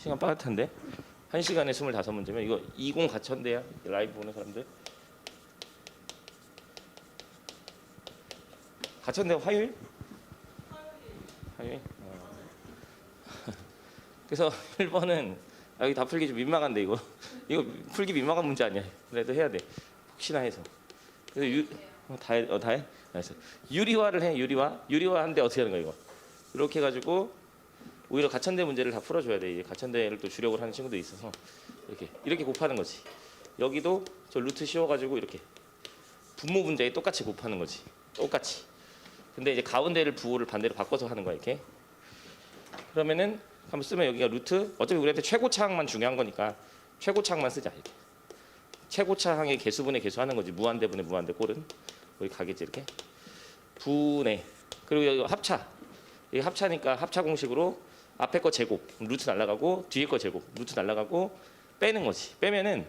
시간 빠듯한데? 1시간에 25문제면 이거 20 가천대야? 라이브 보는 사람들? 가천대 화요일? 화요일? 그래서 1번은 여기 다 풀기 좀 민망한데 이거 풀기 민망한 문제 아니야. 그래도 해야 돼. 혹시나 해서. 그래서 다 해? 알았어. 유리화를 해. 유리화 하는데 어떻게 하는 거야 이거? 이렇게 해가지고 오히려 가천대 문제를 다 풀어줘야 돼. 이제 가천대를 또 주력을 하는 친구도 있어서 이렇게 곱하는 거지. 여기도 저 루트 씌워가지고 이렇게 분모 분자에 똑같이 곱하는 거지. 똑같이. 근데 이제 가운데를 부호를 반대로 바꿔서 하는 거야 이렇게. 그러면은 한번 쓰면 여기가 루트, 어차피 우리한테 최고차항만 중요한 거니까 최고차항만 쓰자 이렇게. 최고차항의 개수분의 개수하는 거지. 무한대분의 무한대 꼴은 여기 가겠지 이렇게. 분의, 그리고 여기 합차. 여기 합차니까 합차 공식으로 앞에 거 제곱 루트 날라가고 뒤에 거 제곱 루트 날라가고 빼는 거지. 빼면은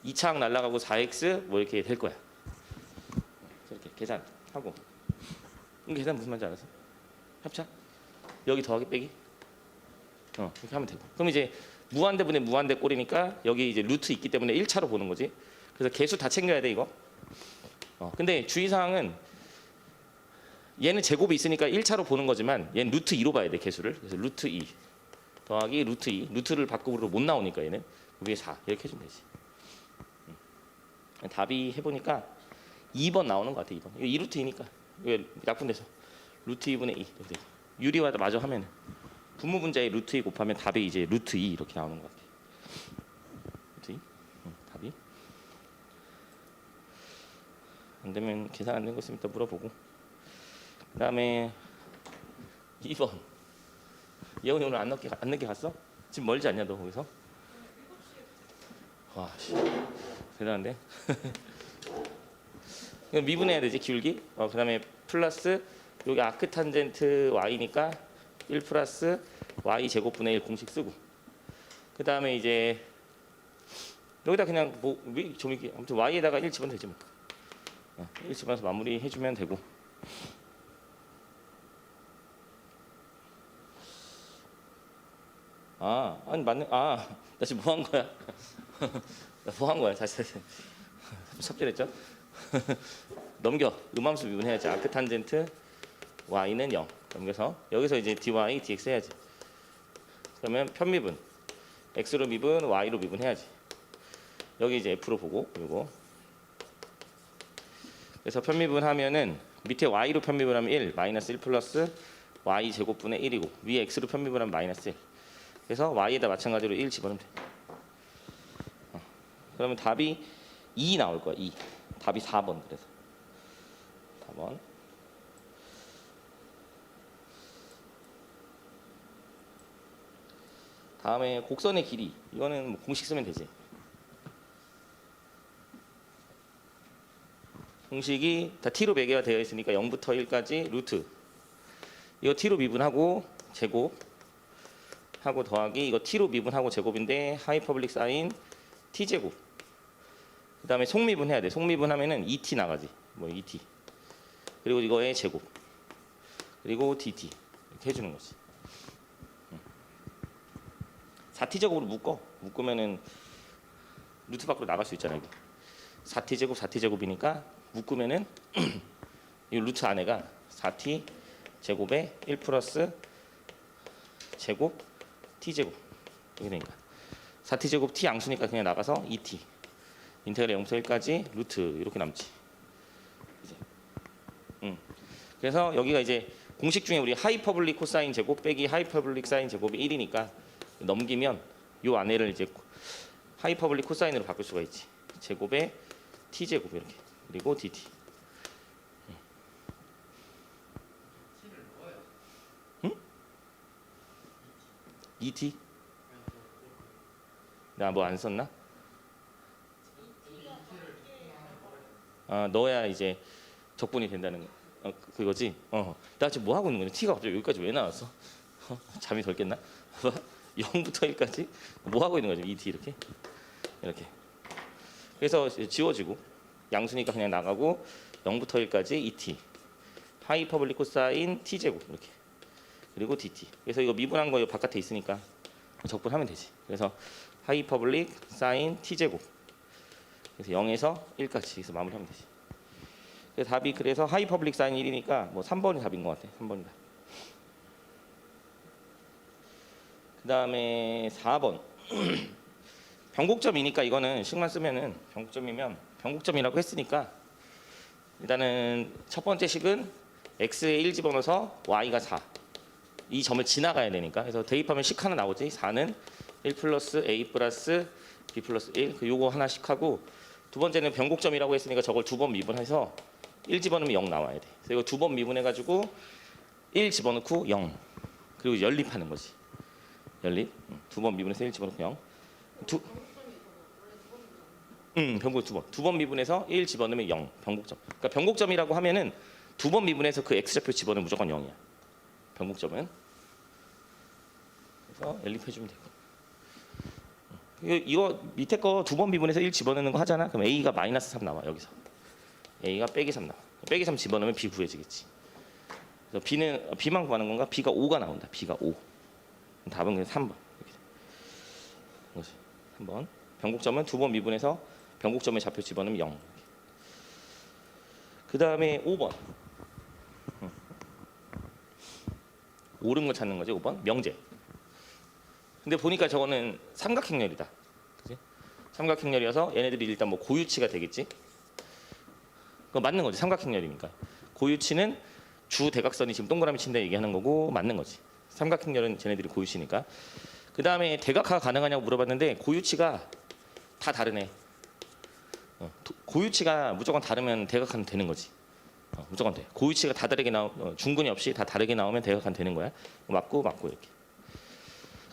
2차항 날라가고 4x 뭐 이렇게 될 거야. 이렇게 계산하고. 계산 무슨 말인지 알았어? 합차? 여기 더하기 빼기? 이렇게 하면 되고. 그럼 이제 무한대분의 무한대 꼴이니까 여기 이제 루트 있기 때문에 1차로 보는 거지. 그래서 개수 다 챙겨야 돼 이거. 근데 주의사항은 얘는 제곱이 있으니까 1차로 보는 거지만 얘는 루트 2로 봐야 돼 개수를. 그래서 루트 2 더하기 루트 2. 루트를 밖으로 못 나오니까 얘는 위에 4 이렇게 해주면 되지. 답이 해보니까 2번 나오는 것 같아. 2번. 이거 2루트 2니까 이거 약분돼서 루트 2분의 2 유리화 마저 하면 분모 분자에 루트 2 곱하면 답이 이제 루트 2 이렇게 나오는 것 같아. 루트 2? 답이 안 되면 계산 안 된 거 있으면 이따 물어보고. 그 다음에 2번. 예원이 오늘 안 늦게 갔어? 지금 멀지 않냐 너 거기서? 와 씨. 대단한데? 이거 미분해야 되지 기울기. 그 다음에 플러스 여기 아크탄젠트 y니까 1 플러스 y 제곱분의 1 공식 쓰고. 그 다음에 이제 여기다 그냥 뭐 좀 이렇게 아무튼 y에다가 1 집어넣으면 되지 뭐. 1 집어넣어서 마무리 해주면 되고. 아니 맞네. 나 지금 뭐 한 거야? 나 뭐 한 거야? 다시 삽질했죠? 넘겨. 음함수 미분해야지. 아크탄젠트 y는 0 넘겨서 여기서 이제 dy dx 해야지. 그러면 편미분 x로 미분 y로 미분해야지. 여기 이제 f로 보고. 그리고 그래서 편미분 하면은 밑에 y로 편미분하면 1 마이너스 1 플러스 y 제곱분의 1이고 위에 x로 편미분하면 마이너스 1. 그래서 y에다 마찬가지로 1 집어넣으면 돼. 그러면 답이 2 나올 거야. 2. 답이 4번. 그래서 4번. 다음에 곡선의 길이. 이거는 뭐 공식 쓰면 되지. 공식이 다 t로 매개가 되어 있으니까 0부터 1까지 루트. 이거 t로 미분하고 제곱 하고 더하기 이거 t로 미분하고 제곱인데 하이퍼블릭 사인 t제곱. 그 다음에 속미분 해야 돼. 속미분 하면은 2t 나가지. 뭐 2t. 그리고 이거의 제곱. 그리고 dt. 이렇게 해주는 거지. 4t제곱으로 묶으면은 루트 밖으로 나갈 수 있잖아. 이거. 4t제곱 4t제곱이니까 묶으면은 이 루트 안에가 4t 제곱에 1 플러스 제곱 t제곱 이렇게 되니까 4t제곱 t 양수니까 그냥 나가서 2t 인테그랄 0부터 1까지 루트 이렇게 남지. 이제. 그래서 여기가 이제 공식 중에 우리 하이퍼블릭 코사인 제곱 빼기 하이퍼블릭 사인 제곱이 1이니까 넘기면 요 안에를 이제 하이퍼블릭 코사인으로 바꿀 수가 있지. 제곱에 t제곱 이렇게. 그리고 dt. 응? 2t? 나 뭐 안 썼나? 넣어야 이제 적분이 된다는 그거지. 나 지금 뭐 하고 있는 거냐? t가 갑자기 여기까지 왜 나왔어? 잠이 덜 깼나? 0부터 1까지 뭐 하고 있는 거지? 2t 이렇게. 그래서 지워지고 양수니까 그냥 나가고 0부터 1까지 2t 하이퍼블릭 코사인 t제곱 이렇게. 그리고 dt. 그래서 이거 미분한 거 바깥에 있으니까 적분하면 되지. 그래서 하이퍼블릭 사인 t제곱. 그래서 0에서 1까지 해서 마무리하면 되지. 그래서 답이 그래서 하이퍼블릭 사인 1이니까 뭐 3번이 답인 것 같아. 3번이 답. 그 다음에 4번. 변곡점이니까 이거는 식만 쓰면은 변곡점이면 변곡점이라고 했으니까 일단은 첫 번째 식은 x에 1 집어넣어서 y가 4. 이 점을 지나가야 되니까. 그래서 대입하면 식 하나 나오지. 4는 1 플러스 a 플러스 b 플러스 1. 요거 하나씩 하고 두 번째는 변곡점이라고 했으니까 저걸 두 번 미분해서 1 집어넣으면 0 나와야 돼. 그래서 이거 두 번 미분해가지고 1 집어넣고 0. 그리고 연립하는 거지. 연립. 두 번 미분해서 1 집어넣고 0. 변곡 두 번. 두 번 미분해서 1 집어넣으면 0. 변곡점. 그러니까 변곡점이라고 하면은 두 번 미분해서 그 x좌표 집어넣으면 무조건 0이야. 변곡점은. 그래서 연립해주면 되고. 이거 밑에 거 두 번 미분해서 1 집어넣는 거 하잖아. 그럼 a가 마이너스 3 나와 여기서. a가 빼기 3 나와. 빼기 3 집어넣으면 b 구해지겠지. 그래서 b만 구하는 건가? b가 5가 나온다. b가 5. 답은 그냥 3번. 이렇게. 3번. 변곡점은 두 번 미분해서 변곡점의 좌표 집어넣으면 0. 그 다음에 5번. 옳은 거 찾는 거지. 5번. 명제. 근데 보니까 저거는 삼각행렬이다. 그치? 삼각행렬이어서 얘네들이 일단 뭐 고유치가 되겠지. 그거 맞는 거지. 삼각행렬이니까. 고유치는 주 대각선이 지금 동그라미 친다 얘기하는 거고 맞는 거지. 삼각행렬은 쟤네들이 고유치니까. 그 다음에 대각화가 가능하냐고 물어봤는데 고유치가 다 다르네. 고유치가 무조건 다르면 대각화는 되는 거지. 무조건 돼. 고유치가 다 다르게 중근이 없이 다 다르게 나오면 대각화는 되는 거야. 맞고 이렇게.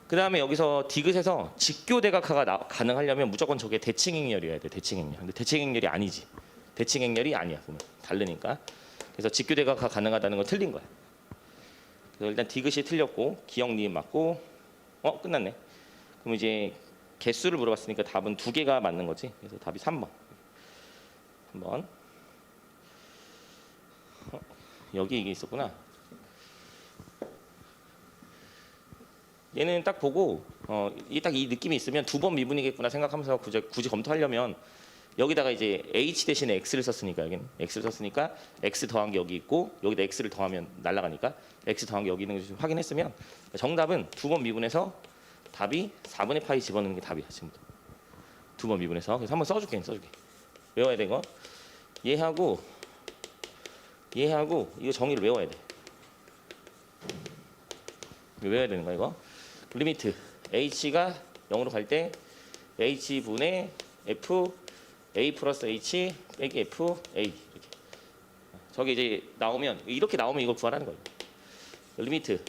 그 다음에 여기서 디귿에서 직교 대각화가 가능하려면 무조건 저게 대칭행렬이어야 돼. 대칭행렬. 근데 대칭행렬이 아니지. 대칭행렬이 아니야. 보면 다르니까. 그래서 직교 대각화 가능하다는 건 틀린 거야. 그래서 일단 디귿이 틀렸고 기억 니은 맞고 끝났네. 그럼 이제 개수를 물어봤으니까 답은 2개가 맞는 거지. 그래서 답이 3번. 3번. 여기 이게 있었구나. 얘는 딱 보고 딱 이 느낌이 있으면 두 번 미분이겠구나 생각하면서 굳이 검토하려면 여기다가 이제 h 대신에 x를 썼으니까 여기는 x를 썼으니까 x 더한 게 여기 있고 여기다 x를 더하면 날아가니까 x 더한 게 여기 있는 걸 확인했으면 정답은 두 번 미분해서 답이 4분의 파이 집어넣는 게 답이야. 지금부터 두 번 미분해서. 그래서 한번 써줄게. 외워야 돼 이거. 얘하고 이거 정의를 외워야 돼. 외워야 되는 거야 이거. 리미트 h가 0으로 갈 때 h분의 f a 플러스 h 빼기 f a 이렇게. 저게 이제 나오면 이렇게 나오면 이걸 구하라는 거예요. 리미트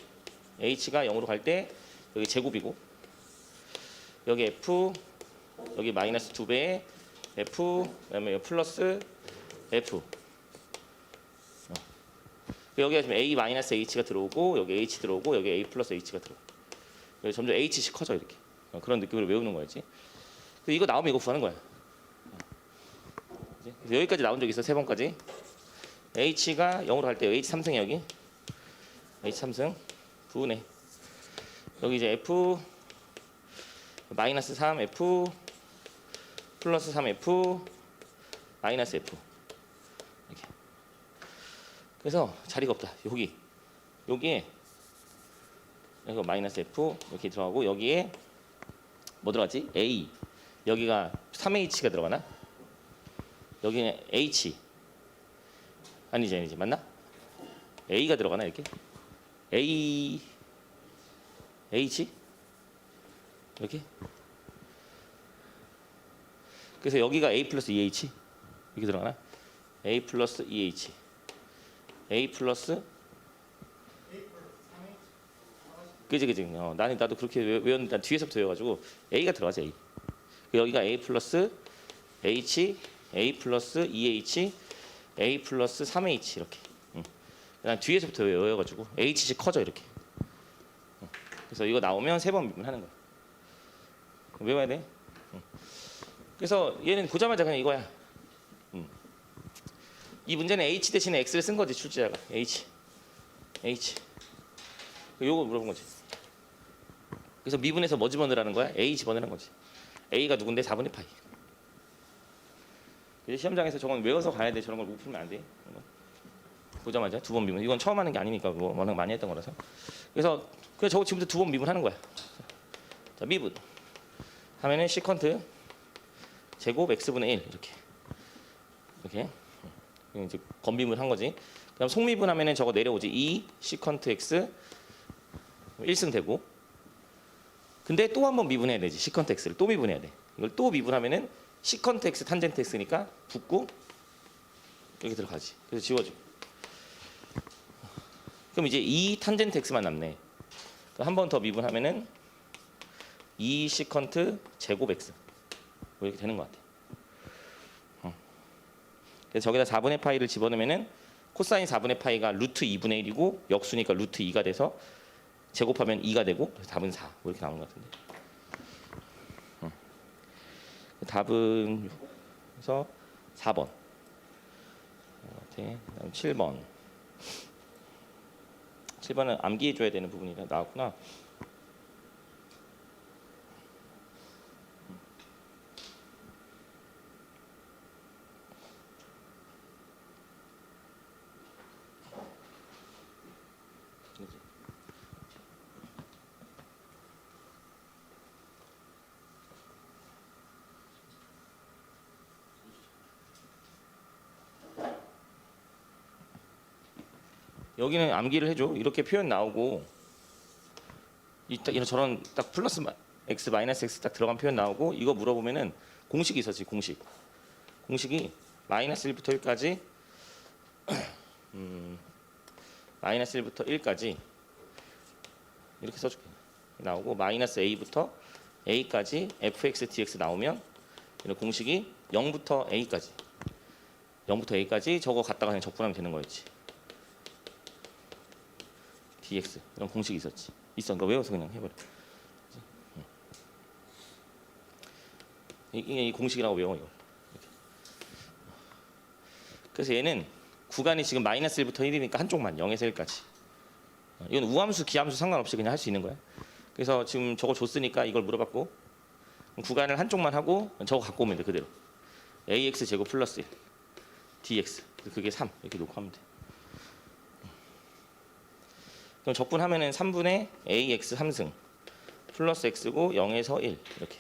h가 0으로 갈 때 여기 제곱이고 여기 f 여기 마이너스 2배의 f 그다음에 플러스 f 여기가 지금 a 마이너스 h가 들어오고 여기 h 들어오고 여기 a 플러스 h가 들어오고 점점 h씩 커져 이렇게. 그런 느낌으로 외우는 거였지. 이거 나오면 이거 구하는 거야. 그래서 여기까지 나온 적 있어. 3번까지. h가 0으로 갈 때 h 3승 여기 h 3승 분의 여기 이제 f 마이너스 3 f 플러스 3 f 마이너스 f 이렇게. 그래서 자리가 없다. 여기에 이거 마이너스 f 이렇게 들어가고 여기에 뭐 들어갔지? a 여기가 3h가 들어가나? 여기는 h 아니지 맞나? a가 들어가나 이렇게? a h 이렇게? 그래서 여기가 a 플러스 2h 이렇게 들어가나? a 플러스 2h a 플러스 그지 나도 그렇게 외웠는데 난 뒤에서부터 외워가지고 a가 들어가지 a. 여기가 a 플러스 h a 플러스 2h a 플러스 3h 이렇게. 난 뒤에서부터 외워가지고 h씩 커져 이렇게. 그래서 이거 나오면 3번 미분하는 거야. 외워야 돼. 그래서 얘는 보자마자 그냥 이거야. 이 문제는 h 대신에 x를 쓴 거지 출제자가. h 요거 물어본 거지. 그래서 미분에서 뭐 집어넣으라는 거야? A 집어넣는 거지. A가 누군데? 4분의 파이. 그래서 시험장에서 저건 외워서 가야 돼. 저런 걸 못 풀면 안 돼. 보자마자 두 번 미분. 이건 처음 하는 게 아니니까 뭐 워낙 많이 했던 거라서. 그래서 저거 지금부터 두 번 미분하는 거야. 자, 미분 하면은 시컨트 제곱 x분의 1 이렇게 이제 건미분 한 거지. 그럼 속미분 하면은 저거 내려오지. 2 시컨트 x 1승 되고. 근데 또 한 번 미분해야 되지. 시컨트 x를 또 미분해야 돼. 이걸 또 미분하면은 시컨트 x 탄젠트 x니까 붙고 여기 들어가지. 그래서 지워줘. 그럼 이제 2 탄젠트 x만 남네. 한 번 더 미분하면은 2 시컨트 제곱 x 뭐 이렇게 되는 것 같아. 그래서 저기다 4분의 파이를 집어넣으면은 코사인 4분의 파이가 루트 2분의 1이고 역수니까 루트 2가 돼서 제곱하면 2가 되고 답은 4. 뭐 이렇게 나오는 것 같은데. 답은 그래서 4번. 그다음 7번. 7번은 암기해 줘야 되는 부분이 나왔구나. 여기는 암기를 해줘. 이렇게 표현 나오고 이런 저런 딱 플러스 x 마이너스 x 딱 들어간 표현 나오고 이거 물어보면은 공식이 있었지. 공식이 마이너스 1부터 1까지 마이너스 1부터 1까지 이렇게 써줄게. 나오고 마이너스 a부터 a까지 fx dx 나오면 이런 공식이 0부터 a까지 저거 갖다가 그냥 적분하면 되는 거였지. dx 이런 공식이 있었지. 그러니까 외워서 그냥 해버려. 이 공식이라고 외워 이거. 그래서 얘는 구간이 지금 마이너스 1부터 1이니까 한쪽만 0에서 1까지. 이건 우함수, 기함수 상관없이 그냥 할 수 있는 거야. 그래서 지금 저거 줬으니까 이걸 물어봤고 구간을 한쪽만 하고 저거 갖고 오면 돼 그대로. ax 제곱 플러스 1 dx 그게 3 이렇게 놓고 하면 돼. 그럼 적분하면은 3분의 ax 3승 플러스 x고 0에서 1 이렇게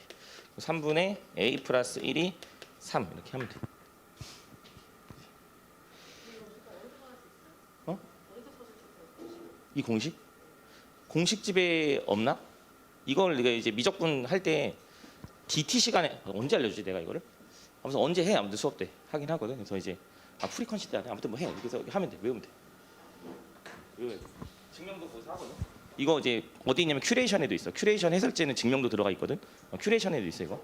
3분의 a 플러스 1이 3 이렇게 하면 돼. 이 공식집에 없나? 이걸 내가 이제 미적분 할 때 DT 시간에 언제 알려주지 내가 이거를? 아무튼 언제 해? 아무튼 수업 때 하긴 하거든. 그래서 이제 프리컨시 때 아무튼 뭐 해. 그래서 하면 돼. 외우면 돼. 증명도 거기서 하거든. 이거 이제 어디 있냐면 큐레이션에도 있어. 큐레이션 해설제는 증명도 들어가 있거든. 큐레이션에도 있어 이거.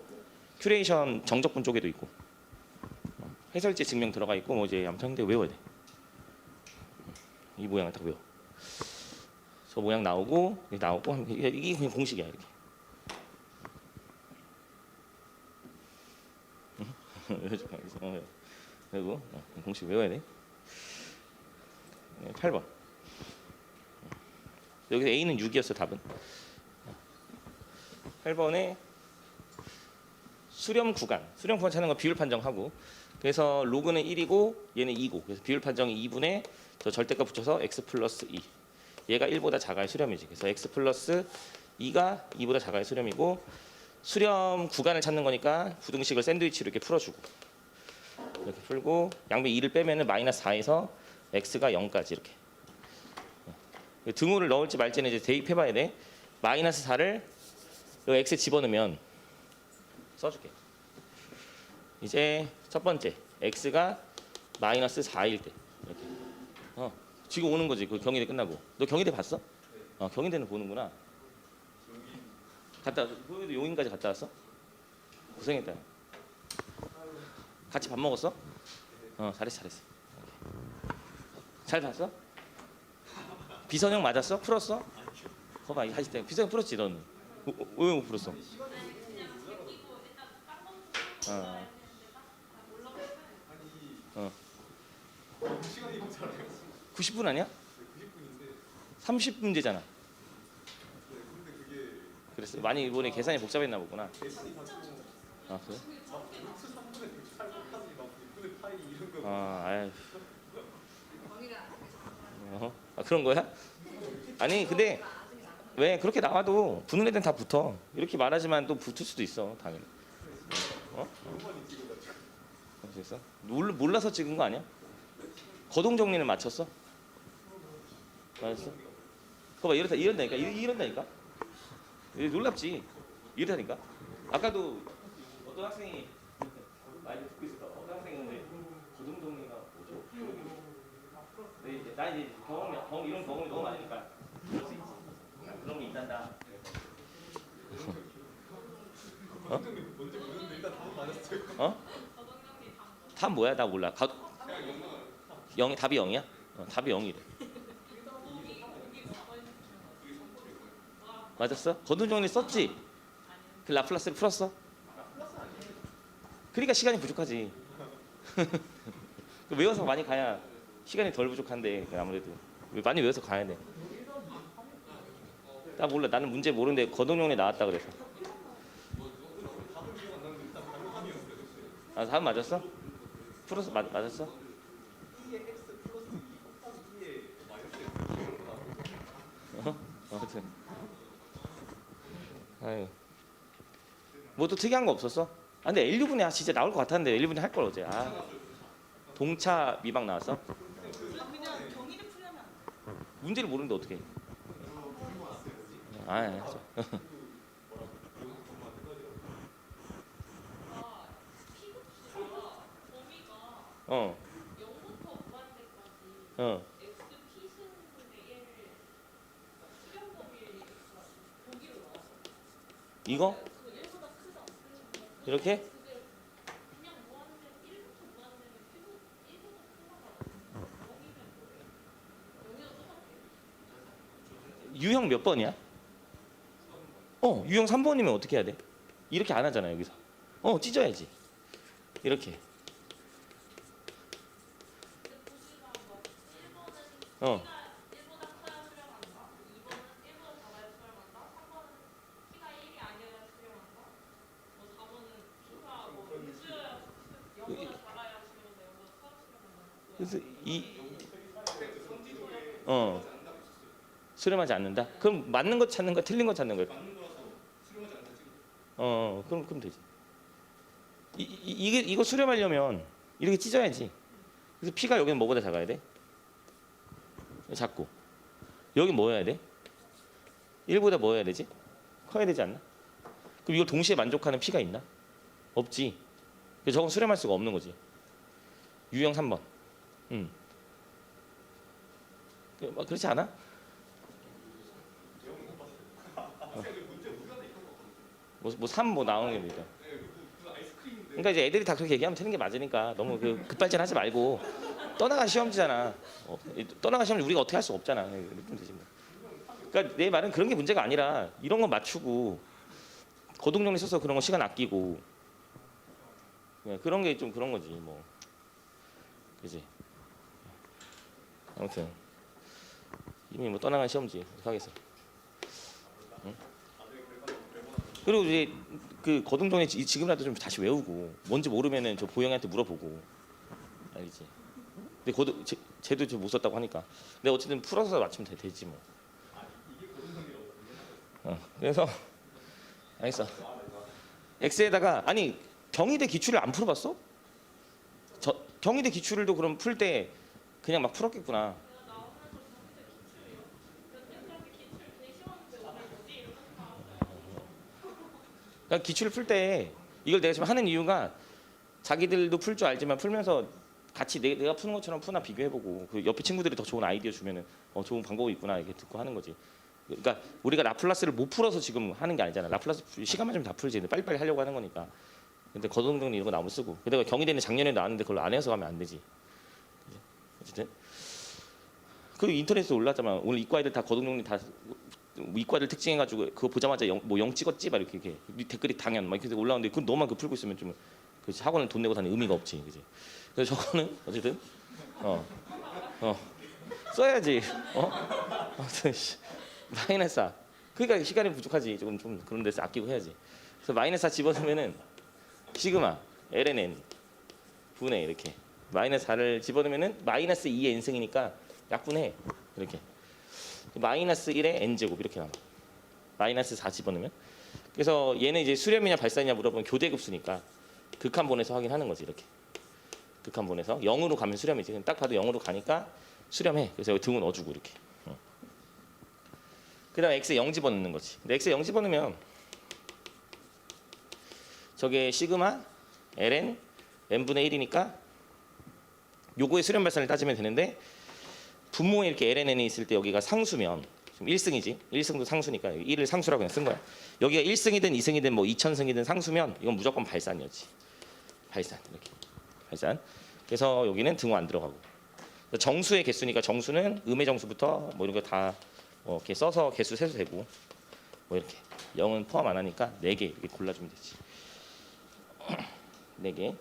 큐레이션 정적분 쪽에도 있고. 해설제 증명 들어가 있고 뭐 이제 아무튼 근데 외워야 돼. 이 모양을 딱 외워. 저 모양 나오고 이게 그냥 공식이야 이렇게. 그리고 공식 외워야 돼. 8번. 여기서 A는 6이었어 답은. 8번에 수렴 구간 찾는 거 비율 판정하고 그래서 로그는 1이고 얘는 2고 그래서 비율 판정이 2분의 저 절대값 붙여서 x 플러스 2 얘가 1보다 작아야 수렴이지. 그래서 x 플러스 2가 2보다 작아야 수렴이고 수렴 구간을 찾는 거니까 부등식을 샌드위치로 이렇게 풀어주고 이렇게 풀고 양변 2를 빼면은 마이너스 4에서 x가 0까지 이렇게 등호를 넣을지 말지는 이제 대입해봐야 돼. 마이너스 4를 여기 x에 집어넣으면 써줄게. 이제 첫 번째 x가 마이너스 4일 때 이렇게 지금 오는 거지. 그 경희대 끝나고. 너 경희대 봤어? 경희대는 보는구나. 경희대 용인까지 갔다 왔어? 고생했다. 같이 밥 먹었어? 잘했어. 잘 봤어? 비선형 맞았어? 풀었어? 거봐 하실 때 비선형 풀었지 너는? 왜 못 풀었어? 90분 아니야? 30문제잖아. 그랬어. 많이 이번에 계산이 복잡했나 보구나. 아 그래? 아유. 아 그런 거야? 아니 근데 왜 그렇게 나와도 붙는 애들은 다 붙어. 이렇게 말하지만 또 붙을 수도 있어 당연히. 어? 그랬어? 몰라서 찍은 거 아니야? 거동 정리는 맞췄어? 맞았어? 그거 봐 이런다니까 이런다니까. 놀랍지? 이렇다니까. 아까도 어떤 학생이 많이 듣고 있었다. 어떤 학생이 근데 거동 정리가 뭐죠? 근데 이제 나 이제 경험 이런 경험이 너무 많으니까 그럴 수 있지. 그런 게 있단다. 어? 어? 답 뭐야? 나 몰라. 영이 답이 0이야? 답이 0이래. 맞았어? 거둔 정리 썼지? 그 라플라스를 풀었어? 그러니까 시간이 부족하지. 외워서 많이 가야 시간이 덜 부족한데 아무래도 많이 외워서 가야 돼. 나 몰라. 나는 문제 모르는데 거둔 정리 나왔다 그래서. 아, 답 맞았어? 풀어서 맞았어? 아무튼. 아유. 뭐 또 특이한 거 없었어? 아 근데 L6분에 진짜 나올 것 같았는데 L6분에 할 걸 어제. 아. 동차 미박 나왔어? 그냥 경희를 풀려면 안 돼. 문제를 모르는데 어떻게? 아, 하죠. 어. 0부터 무한대까지 어. XP 승분의 1을 수렴 범위를 보기로 나왔어. 이거? 그 1보다 크다. 이렇게? 그게 그냥 무한대 1부터 무한대는 1보다 크다가 0이면 0이랑 똑같아. 유형 몇 번이야? 유형 3번이면 어떻게 해야 돼? 이렇게 안 하잖아 여기서. 찢어야지. 이렇게. 근데 보시다 막 1번은 어. C가 1보다 커야 수렴한다. 2번은 1보다 작아야 수렴한다. 3번은 C가 1이 아니어야 수렴한다. 뭐 4번은 C가 뭐 음수여야 0보다 작아야 수렴한다. 0보다 커야 수렴한다. 그래서 수렴하지 않는다. 그럼 맞는 거 찾는 거 틀린 거 찾는 거야. 그럼 되지. 이거 수렴하려면 이렇게 찢어야지. 그래서 P가 여기는 뭐보다 작아야 돼? 작고. 여기 뭐 해야 돼? 1보다 뭐 해야 되지? 커야 되지 않나? 그럼 이걸 동시에 만족하는 P가 있나? 없지. 그래서 저건 수렴할 수가 없는 거지. 유형 3번. 그렇지 않아? 뭐 3 뭐 나오는 게 뭐죠? 그러니까 이제 애들이 다 그렇게 얘기하면 되는 게 맞으니까 너무 급발진하지 말고 떠나간 시험지잖아. 떠나간 시험지 우리가 어떻게 할 수 없잖아. 이러면 되지 뭐. 그러니까 내 말은 그런 게 문제가 아니라 이런 거 맞추고 거동정리 써서 그런 거 시간 아끼고 그런 게 좀 그런 거지 뭐. 그지? 아무튼 이미 뭐 떠나간 시험지 하겠어. 응? 그리고 이제 그 거동정리 지금이라도 좀 다시 외우고 뭔지 모르면은 저 보영이한테 물어보고 알겠지? 근데 쟤도 좀 못 썼다고 하니까. 근데 어쨌든 풀어서 맞추면 되지 뭐. 그래서 알겠어. X에다가 아니 경희대 기출을 안 풀어봤어? 경희대 기출도 그럼 풀 때 그냥 막 풀었겠구나. 그러니까 기출을 풀 때 이걸 내가 지금 하는 이유가 자기들도 풀 줄 알지만 풀면서 같이 내가 푸는 것처럼 푸나 비교해보고 그 옆에 친구들이 더 좋은 아이디어 주면은 좋은 방법이 있구나 이렇게 듣고 하는 거지. 그러니까 우리가 라플라스를 못 풀어서 지금 하는 게 아니잖아. 라플라스 시간만 좀 다 풀지. 빨리빨리 하려고 하는 거니까. 근데 거동정리 이런 거 나오면 쓰고. 게다가 경희대는 작년에 나왔는데 그걸 안 해서 가면 안 되지. 어쨌든 그 인터넷에 올랐잖아. 오늘 이과애들 다 거동정리 다 이과들 특징해가지고 그거 보자마자 영 찍었지 막 이렇게 댓글이 당연 막 이렇게 올라오는데 그건 너만 그 풀고 있으면 좀 그 학원을 돈 내고 다니는 의미가 없지, 그지? 그래서 저거는 어쨌든 써야지. 아무튼 마이너스 그러니까 시간이 부족하지. 좀 그런 데서 아끼고 해야지. 그래서 마이너스 4 집어넣으면은 시그마 ln 분의 이렇게 마이너스 4를 집어넣으면은 마이너스 2의 n승이니까 약분해 이렇게 마이너스 1의 n제곱 이렇게 나와. 마이너스 4 집어넣으면. 그래서 얘는 이제 수렴이냐 발산이냐 물어보면 교대급수니까 극한 보내서 확인하는 거지 이렇게. 극한 보내서 0으로 가면 수렴이지. 딱 봐도 0으로 가니까 수렴해. 그래서 여기 등호 넣어주고 이렇게. 그다음에 x에 0 집어넣는 거지. 근데 x에 0 집어넣으면 저게 시그마 ln n분의 1이니까 요거의 수렴 발산을 따지면 되는데 분모에 이렇게 ln이 있을 때 여기가 상수면 지금 1승이지. 1승도 상수니까 1을 상수라고 그냥 쓴 거야. 여기가 1승이든 2승이든 뭐 2000승이든 상수면 이건 무조건 발산이었지. 발산 이렇게. 발산. 그래서 여기는 등호 안 들어가고. 정수의 개수니까 정수는 음의 정수부터 뭐 이런 거 다 이렇게 써서 개수 세도 되고 뭐 이렇게 0은 포함 안 하니까 4개 이렇게 골라주면 되지. 4개.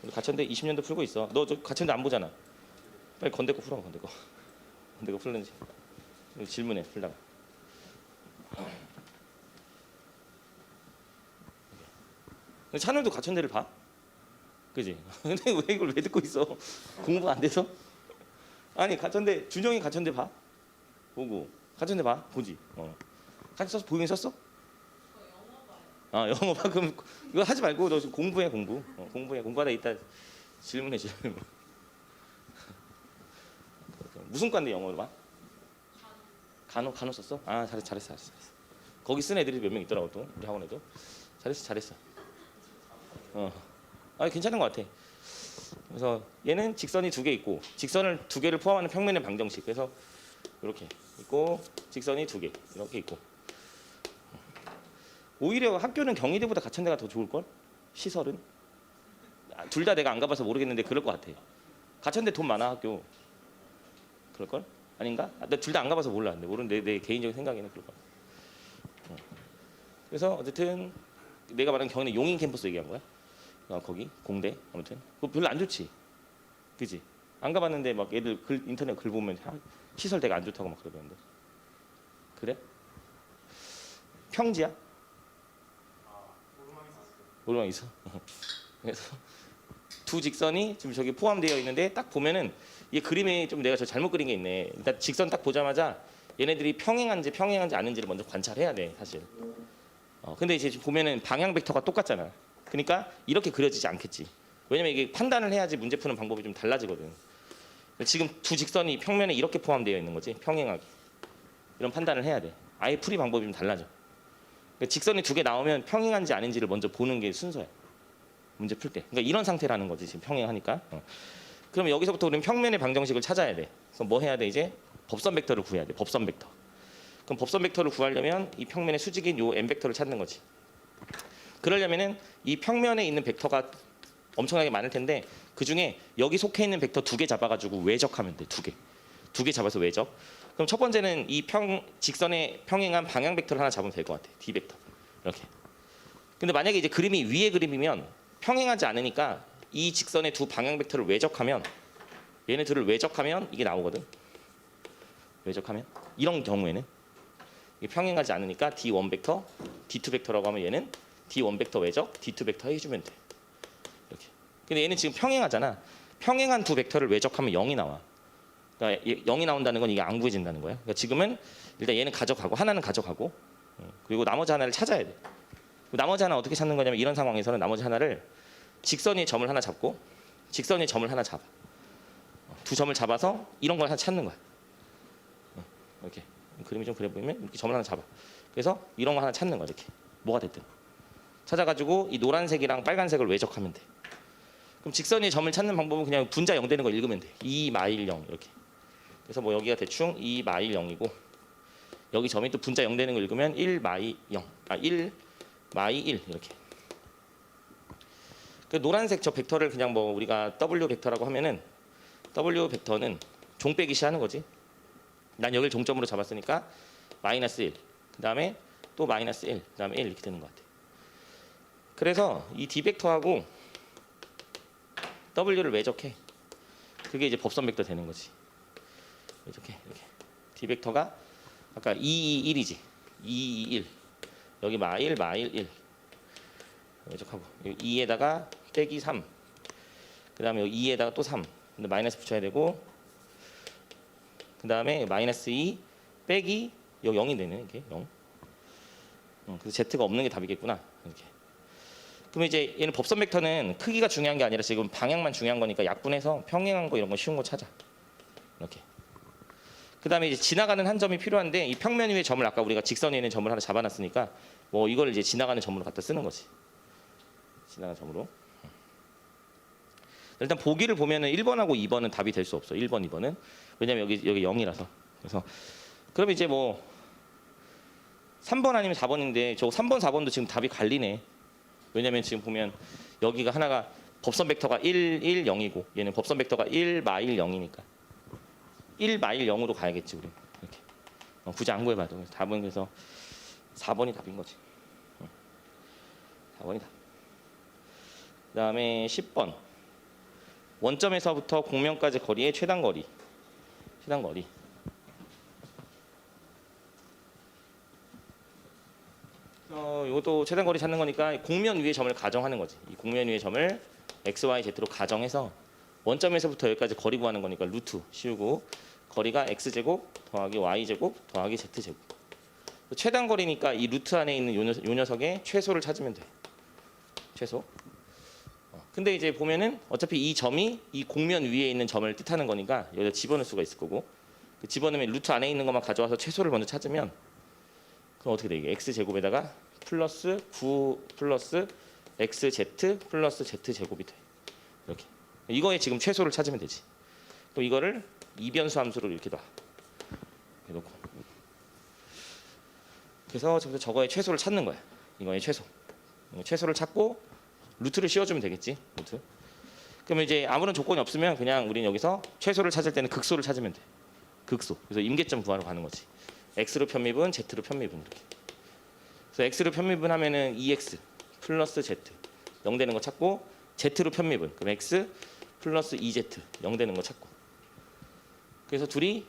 우리 가천대 20년도 풀고 있어. 너 저 가천대 안 보잖아. 빨리 건대 거 풀어. 건대 거. 건대 거 풀는지. 질문해 풀다가. 찬우도 가천대를 봐? 그지? 근데 왜 이걸 왜 듣고 있어? 공부 안 돼서? 아니 가천대 준영이 가천대 봐? 보고 가천대 봐? 보지. 같이 써서 보긴 썼어? 아 영어 봐. 그럼 이거 하지 말고 너 지금 공부해 공부. 공부해 공부하다 이따 질문해 질문. 무슨 과인데 영어로 봐? 간호 썼어? 아 잘했어. 거기 쓴 애들이 몇 명 있더라고 또 우리 학원에도. 잘했어. 아 괜찮은 것 같아. 그래서 얘는 직선이 2개 있고 직선을 2개를 포함하는 평면의 방정식. 그래서 이렇게 있고 직선이 2개 이렇게 있고. 오히려 학교는 경희대보다 가천대가 더 좋을 걸? 시설은? 둘 다 내가 안 가봐서 모르겠는데 그럴 것 같아. 가천대 돈 많아 학교. 그럴 걸? 아닌가? 나 둘 다 안 가봐서 몰라. 모르는데 내 개인적인 생각에는 그럴 것 같아. 그래서 어쨌든 내가 말한 경희대 용인 캠퍼스 얘기한 거야. 거기 공대 아무튼 그거 별로 안 좋지, 그지? 안 가봤는데 막 애들 인터넷 글 보면 시설 되게 안 좋다고 막 그러던데. 그래? 평지야? 오르막 있어. 그래서 두 직선이 지금 저기 포함되어 있는데 딱 보면은 이 그림이 좀 내가 저 잘못 그린 게 있네. 일단 직선 딱 보자마자 얘네들이 평행한지 아닌지를 먼저 관찰해야 돼 사실. 근데 이제 보면은 방향 벡터가 똑같잖아. 그러니까 이렇게 그려지지 않겠지. 왜냐면 이게 판단을 해야지 문제 푸는 방법이 좀 달라지거든. 지금 두 직선이 평면에 이렇게 포함되어 있는 거지. 평행하게. 이런 판단을 해야 돼. 아예 풀이 방법이 좀 달라져. 그러니까 직선이 2개 나오면 평행한지 아닌지를 먼저 보는 게 순서야. 문제 풀 때. 그러니까 이런 상태라는 거지. 지금 평행하니까. 그럼 여기서부터 우리는 평면의 방정식을 찾아야 돼. 그럼 뭐 해야 돼 이제? 법선 벡터를 구해야 돼. 법선 벡터. 그럼 법선 벡터를 구하려면 이 평면의 수직인 요 n 벡터를 찾는 거지. 그러려면은 이 평면에 있는 벡터가 엄청나게 많을 텐데 그 중에 여기 속해 있는 벡터 2개 잡아가지고 외적하면 돼. 2개 잡아서 외적. 그럼 첫 번째는 이 직선에 평행한 방향 벡터를 하나 잡으면 될 것 같아. d 벡터 이렇게. 근데 만약에 이제 그림이 위의 그림이면 평행하지 않으니까 이 직선의 두 방향 벡터를 외적하면 얘네 둘을 외적하면 이게 나오거든. 외적하면 이런 경우에는 이게 평행하지 않으니까 d1 벡터, d2 벡터라고 하면 얘는 d1 벡터 외적, d2 벡터 해주면 돼. 이렇게. 근데 얘는 지금 평행하잖아. 평행한 두 벡터를 외적하면 0이 나와. 그러니까 0이 나온다는 건 이게 안 구해진다는 거야. 그러니까 지금은 일단 얘는 가져가고 하나는 가져가고 그리고 나머지 하나를 찾아야 돼. 나머지 하나 어떻게 찾는 거냐면 이런 상황에서는 나머지 하나를 직선의 점을 하나 잡고 직선의 점을 하나 잡아. 두 점을 잡아서 이런 걸 하나 찾는 거야. 이렇게 그림이 좀 그래 보이면 이렇게 점을 하나 잡아. 그래서 이런 거 하나 찾는 거야. 이렇게 뭐가 됐든 찾아가지고 이 노란색이랑 빨간색을 외적하면 돼. 그럼 직선의 점을 찾는 방법은 그냥 분자 0 되는 걸 읽으면 돼. 2 마일 0 이렇게. 그래서 뭐 여기가 대충 2 마일 0이고 여기 점이 또 분자 0 되는 걸 읽으면 1 마이 0, 1 마이 1 이렇게. 그 노란색 저 벡터를 그냥 뭐 우리가 W 벡터라고 하면은 W 벡터는 종 빼기 시 하는 거지. 난 여기를 종점으로 잡았으니까 마이너스 1, 그 다음에 또 마이너스 1, 그 다음에 1 이렇게 되는 것 같아. 그래서 이 D 벡터하고 W를 외적해. 그게 이제 법선 벡터 되는 거지. 이렇게 D 벡터가 아까 2, 2, 1이지. 2, 2, 1. 여기 마일, 마일 1. 하고 2에다가 빼기 3. 그 다음에 여기 2에다가 또 3. 근데 마이너스 붙여야 되고 그 다음에 마이너스 2 빼기 여기 0이 되네. 이렇게 0. 그래서 Z가 없는 게 답이겠구나. 이렇게. 그러면 이제 얘는 법선 벡터는 크기가 중요한 게 아니라 지금 방향만 중요한 거니까 약분해서 평행한 거 이런 거 쉬운 거 찾아. 이렇게. 그 다음에 이제 지나가는 한 점이 필요한데 이 평면 위의 점을 아까 우리가 직선 위에 있는 점을 하나 잡아놨으니까 뭐 이걸 이제 지나가는 점으로 갖다 쓰는 거지. 지나가는 점으로. 일단 보기를 보면은 1번하고 2번은 답이 될 수 없어. 1번, 2번은. 왜냐면 여기 0이라서. 그래서 그럼 이제 뭐 3번 아니면 4번인데 저 3번, 4번도 지금 답이 갈리네. 왜냐면 지금 보면 여기가 하나가 법선 벡터가 1, 1, 0이고 얘는 법선 벡터가 1, 마일 0이니까 1, 마일 0으로 가야겠지 우리. 이렇게. 굳이 안 구해봐도. 그래서 답은 그래서 4번이 답인 거지. 4번이 답. 그 다음에 10번. 원점에서부터 공면까지 거리의 최단 거리. 최단 거리. 이것도 최단 거리 찾는 거니까 공면 위의 점을 가정하는 거지. 이 공면 위의 점을 x, y, z로 가정해서 원점에서부터 여기까지 거리 구하는 거니까 루트 씌우고 거리가 x제곱 더하기 y제곱 더하기 z제곱. 최단 거리니까 이 루트 안에 있는 요 녀석의 최소를 찾으면 돼. 최소. 근데 이제 보면은 어차피 이 점이 이 공면 위에 있는 점을 뜻하는 거니까 여기다 집어넣을 수가 있을 거고 그 집어넣으면 루트 안에 있는 것만 가져와서 최소를 먼저 찾으면 그럼 어떻게 돼? 이게 x제곱에다가 플러스 9 플러스 xz 플러스 z제곱이 돼. 이렇게. 이거에 지금 최소를 찾으면 되지. 또 이거를 이변수 함수로 이렇게 놔. 이렇게 놓고. 그래서 저거의 최소를 찾는 거야. 이거의 최소. 최소를 찾고 루트를 씌워주면 되겠지. 루트. 그러면 이제 아무런 조건이 없으면 그냥 우리는 여기서 최소를 찾을 때는 극소를 찾으면 돼. 극소. 그래서 임계점 구하러 가는 거지. x로 편미분, z로 편미분 이렇게. 그래서 x로 편미분 하면은 2x 플러스 z 0 되는 거 찾고 z로 편미분. 그럼 x 플러스 2z 0 되는 거 찾고. 그래서 둘이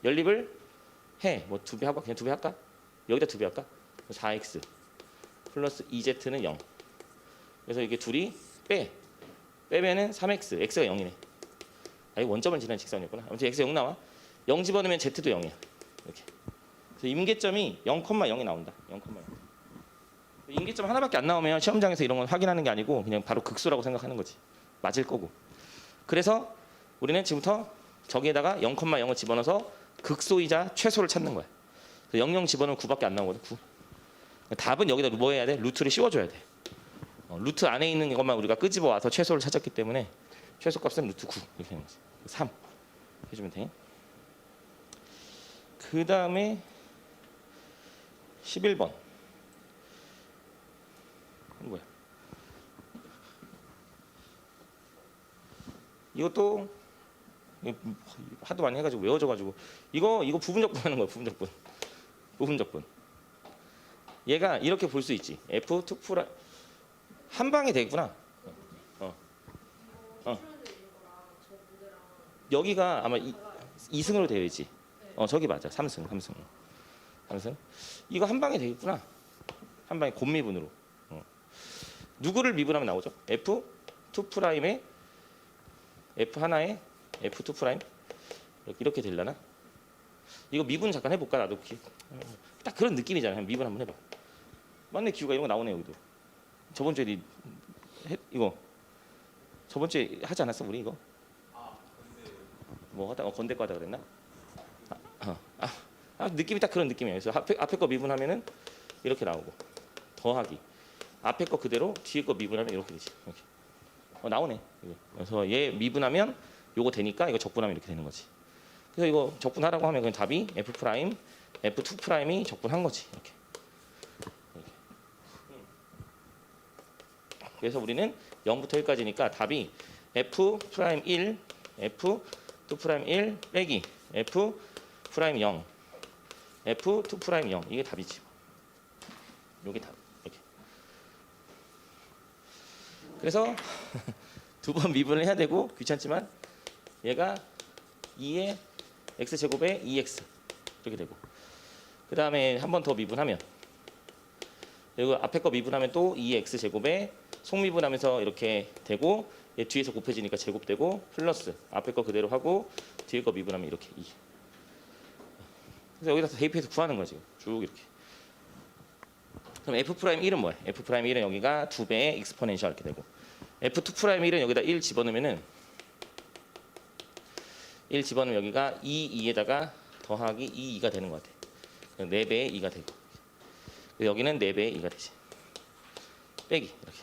연립을 해. 뭐 2배 할까? 그냥 2배 할까? 여기다 2배 할까? 4x 플러스 2z는 0. 그래서 이게 둘이 빼면은 3x, x가 0이네. 아, 이 원점을 지나는 직선이었구나. 아무튼 x 0 나와. 0 집어넣으면 z도 0이야. 이렇게. 그래서 임계점이 0,0이 나온다. 0,0. 임계점 하나밖에 안 나오면 시험장에서 이런 건 확인하는 게 아니고 그냥 바로 극소라고 생각하는 거지. 맞을 거고. 그래서 우리는 지금부터 저기에다가 0,0을 집어넣어서 극소이자 최소를 찾는 거야. 00 집어넣으면 9밖에 안 나오거든. 9. 답은 여기다 뭐 해야 돼? 루트를 씌워줘야 돼. 루트 안에 있는 것만 우리가 끄집어 와서 최소를 찾았기 때문에 최소값은 루트 9 이렇게 되는 거지. 3 해주면 돼. 그 다음에 11번. 뭐야? 이것도 하도 많이 해가지고 외워져가지고 이거 부분적분 하는 거야. 부분적분. 얘가 이렇게 볼 수 있지. f2 프라 한 방에 되겠구나. 여기가 아마 2승으로 되어 있지. 저기 맞아. 3승. 이거 한 방에 되겠구나. 한 방에 곱미분으로. 누구를 미분하면 나오죠? f2 프라임에 f 하나에 f2 프라임 이렇게 되려나? 이거 미분 잠깐 해볼까? 나도 딱 그런 느낌이잖아. 미분 한번 해봐. 맞네. 기우가 이런 거 나오네. 여기도. 저번 주에 이거 저번 주에 하지 않았어 우리 이거? 뭐 하다 건대 과다 그랬나? 느낌이 딱 그런 느낌이에요. 그래서 앞에 거 미분하면은 이렇게 나오고 더하기 앞에 거 그대로 뒤에 거 미분하면 이렇게 되지. 이렇게. 나오네. 이거. 그래서 얘 미분하면 요거 되니까 이거 적분하면 이렇게 되는 거지. 그래서 이거 적분하라고 하면 그냥 답이 f 프라임, f2 프라임이 적분한 거지. 이렇게. 그래서 우리는 0부터 1까지니까 답이 f 프라임 1, f2 프라임 1 빼기 f 프라임 0, f2 프라임 0 이게 답이지. 이게 답. 이렇게. 그래서 두 번 미분을 해야 되고 귀찮지만 얘가 2의 x 제곱에 2x 이렇게 되고 그 다음에 한 번 더 미분하면 그리고 앞에 거 미분하면 또 2x 제곱에 속미분하면서 이렇게 되고 얘 뒤에서 곱해지니까 제곱되고 플러스 앞에 거 그대로 하고 뒤에 거 미분하면 이렇게 2. 그래서 여기다 대입해서 구하는 거지. 쭉 이렇게. 그럼 f'1은 뭐야? f'1은 여기가 2배의 익스포넨셜 이렇게 되고 f2'1은 여기다 1 집어넣으면은 1 집어넣으면 여기가 2에다가 더하기 2가 되는 것 같아. 4배의 2가 되고 여기는 4배의 2가 되지. 빼기 이렇게.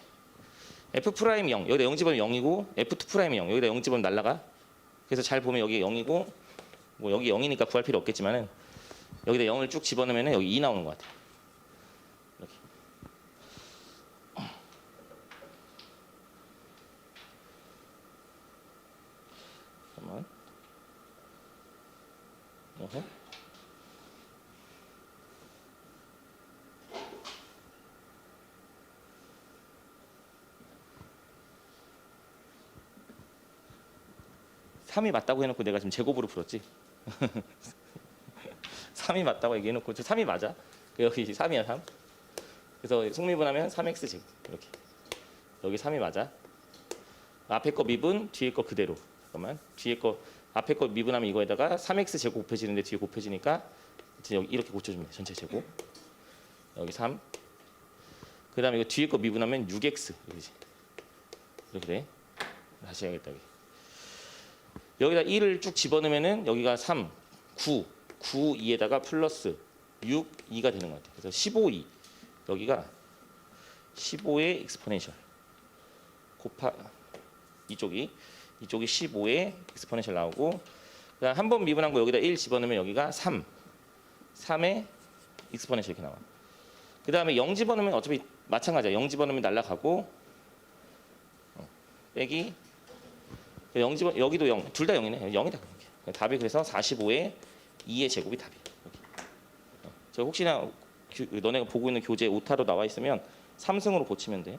f'0 여기다 0 집어넣으면 0이고 f2'이 0 여기다 0 집어넣으면 날라가. 그래서 잘 보면 여기 0이고 뭐 여기 0이니까 구할 필요 없겠지만은 여기다 0을 쭉 집어넣으면 여기 2 나오는 것 같아. 이렇게. 잠깐만. 3이 맞다고 해놓고 내가 지금 제곱으로 풀었지. 3이 맞다고 얘기해놓고 저 3이 맞아. 여기 3이야 3. 그래서 속미분하면 3x 제곱 이렇게. 여기 3이 맞아. 앞에 거 미분, 뒤에 거 그대로. 잠깐만. 뒤에 거 앞에 거 미분하면 이거에다가 3x 제곱 곱해지는데 뒤에 곱해지니까 여기 이렇게 고쳐주면 돼. 전체 제곱. 여기 3. 그다음에 이거 뒤에 거 미분하면 6x 이렇게. 이렇게 돼. 다시 해야겠다. 여기다 1을 쭉 집어넣으면은 여기가 3, 9, 9, 2에다가 플러스 6, 2가 되는 것 같아요. 그래서 15, 2. 여기가 15의 익스포넨셜 곱하 이쪽이 15의 익스포넨셜 나오고 그다음 한 번 미분한 거 여기다 1 집어넣으면 여기가 3, 3의 익스포넨셜 이렇게 나와. 그다음에 0 집어넣으면 어차피 마찬가지야. 0 집어넣으면 날라가고 빼기 0 집어 여기도 0, 둘 다 0이네. 0이다. 답이 그래서 45의 2의 제곱이 답이야. 저 혹시나 너네가 보고 있는 교재 오타로 나와 있으면 3승으로 고치면 돼.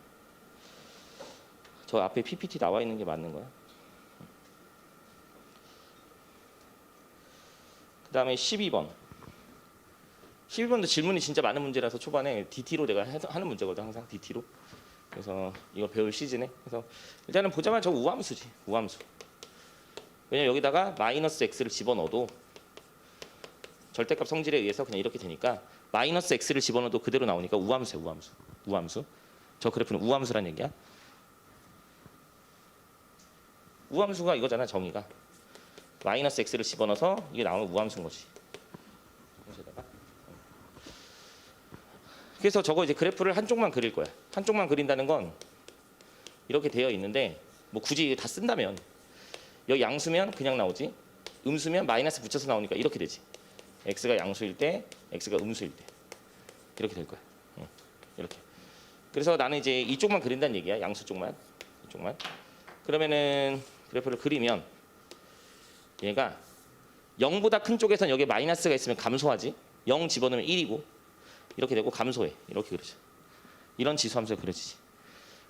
저 앞에 PPT 나와 있는 게 맞는 거야. 그다음에 12번. 12번도 질문이 진짜 많은 문제라서 초반에 DT로 내가 하는 문제거든. 항상 DT로. 그래서 이거 배울 시즌에. 그래서 일단은 보자마자 저 우함수지. 우함수. 왜냐면 여기다가 마이너스 x를 집어넣어도 절대값 성질에 의해서 그냥 이렇게 되니까 마이너스 x를 집어넣어도 그대로 나오니까 우함수야. 우함수. 우함수. 저 그래프는 우함수란 얘기야. 우함수가 이거잖아. 정의가. 마이너스 x를 집어넣어서 이게 나오면 우함수인 거지. 그래서 저거 이제 그래프를 한쪽만 그릴 거야. 한쪽만 그린다는 건 이렇게 되어 있는데 뭐 굳이 다 쓴다면 여기 양수면 그냥 나오지. 음수면 마이너스 붙여서 나오니까 이렇게 되지. x가 양수일 때, x가 음수일 때 이렇게 될 거야. 이렇게. 그래서 나는 이제 이쪽만 그린다는 얘기야. 양수 쪽만. 이쪽만. 그러면은 그래프를 그리면 얘가 0보다 큰 쪽에선 여기에 마이너스가 있으면 감소하지. 0 집어넣으면 1이고 이렇게 되고 감소해. 이렇게 그려져. 이런 지수함수가 그려지지.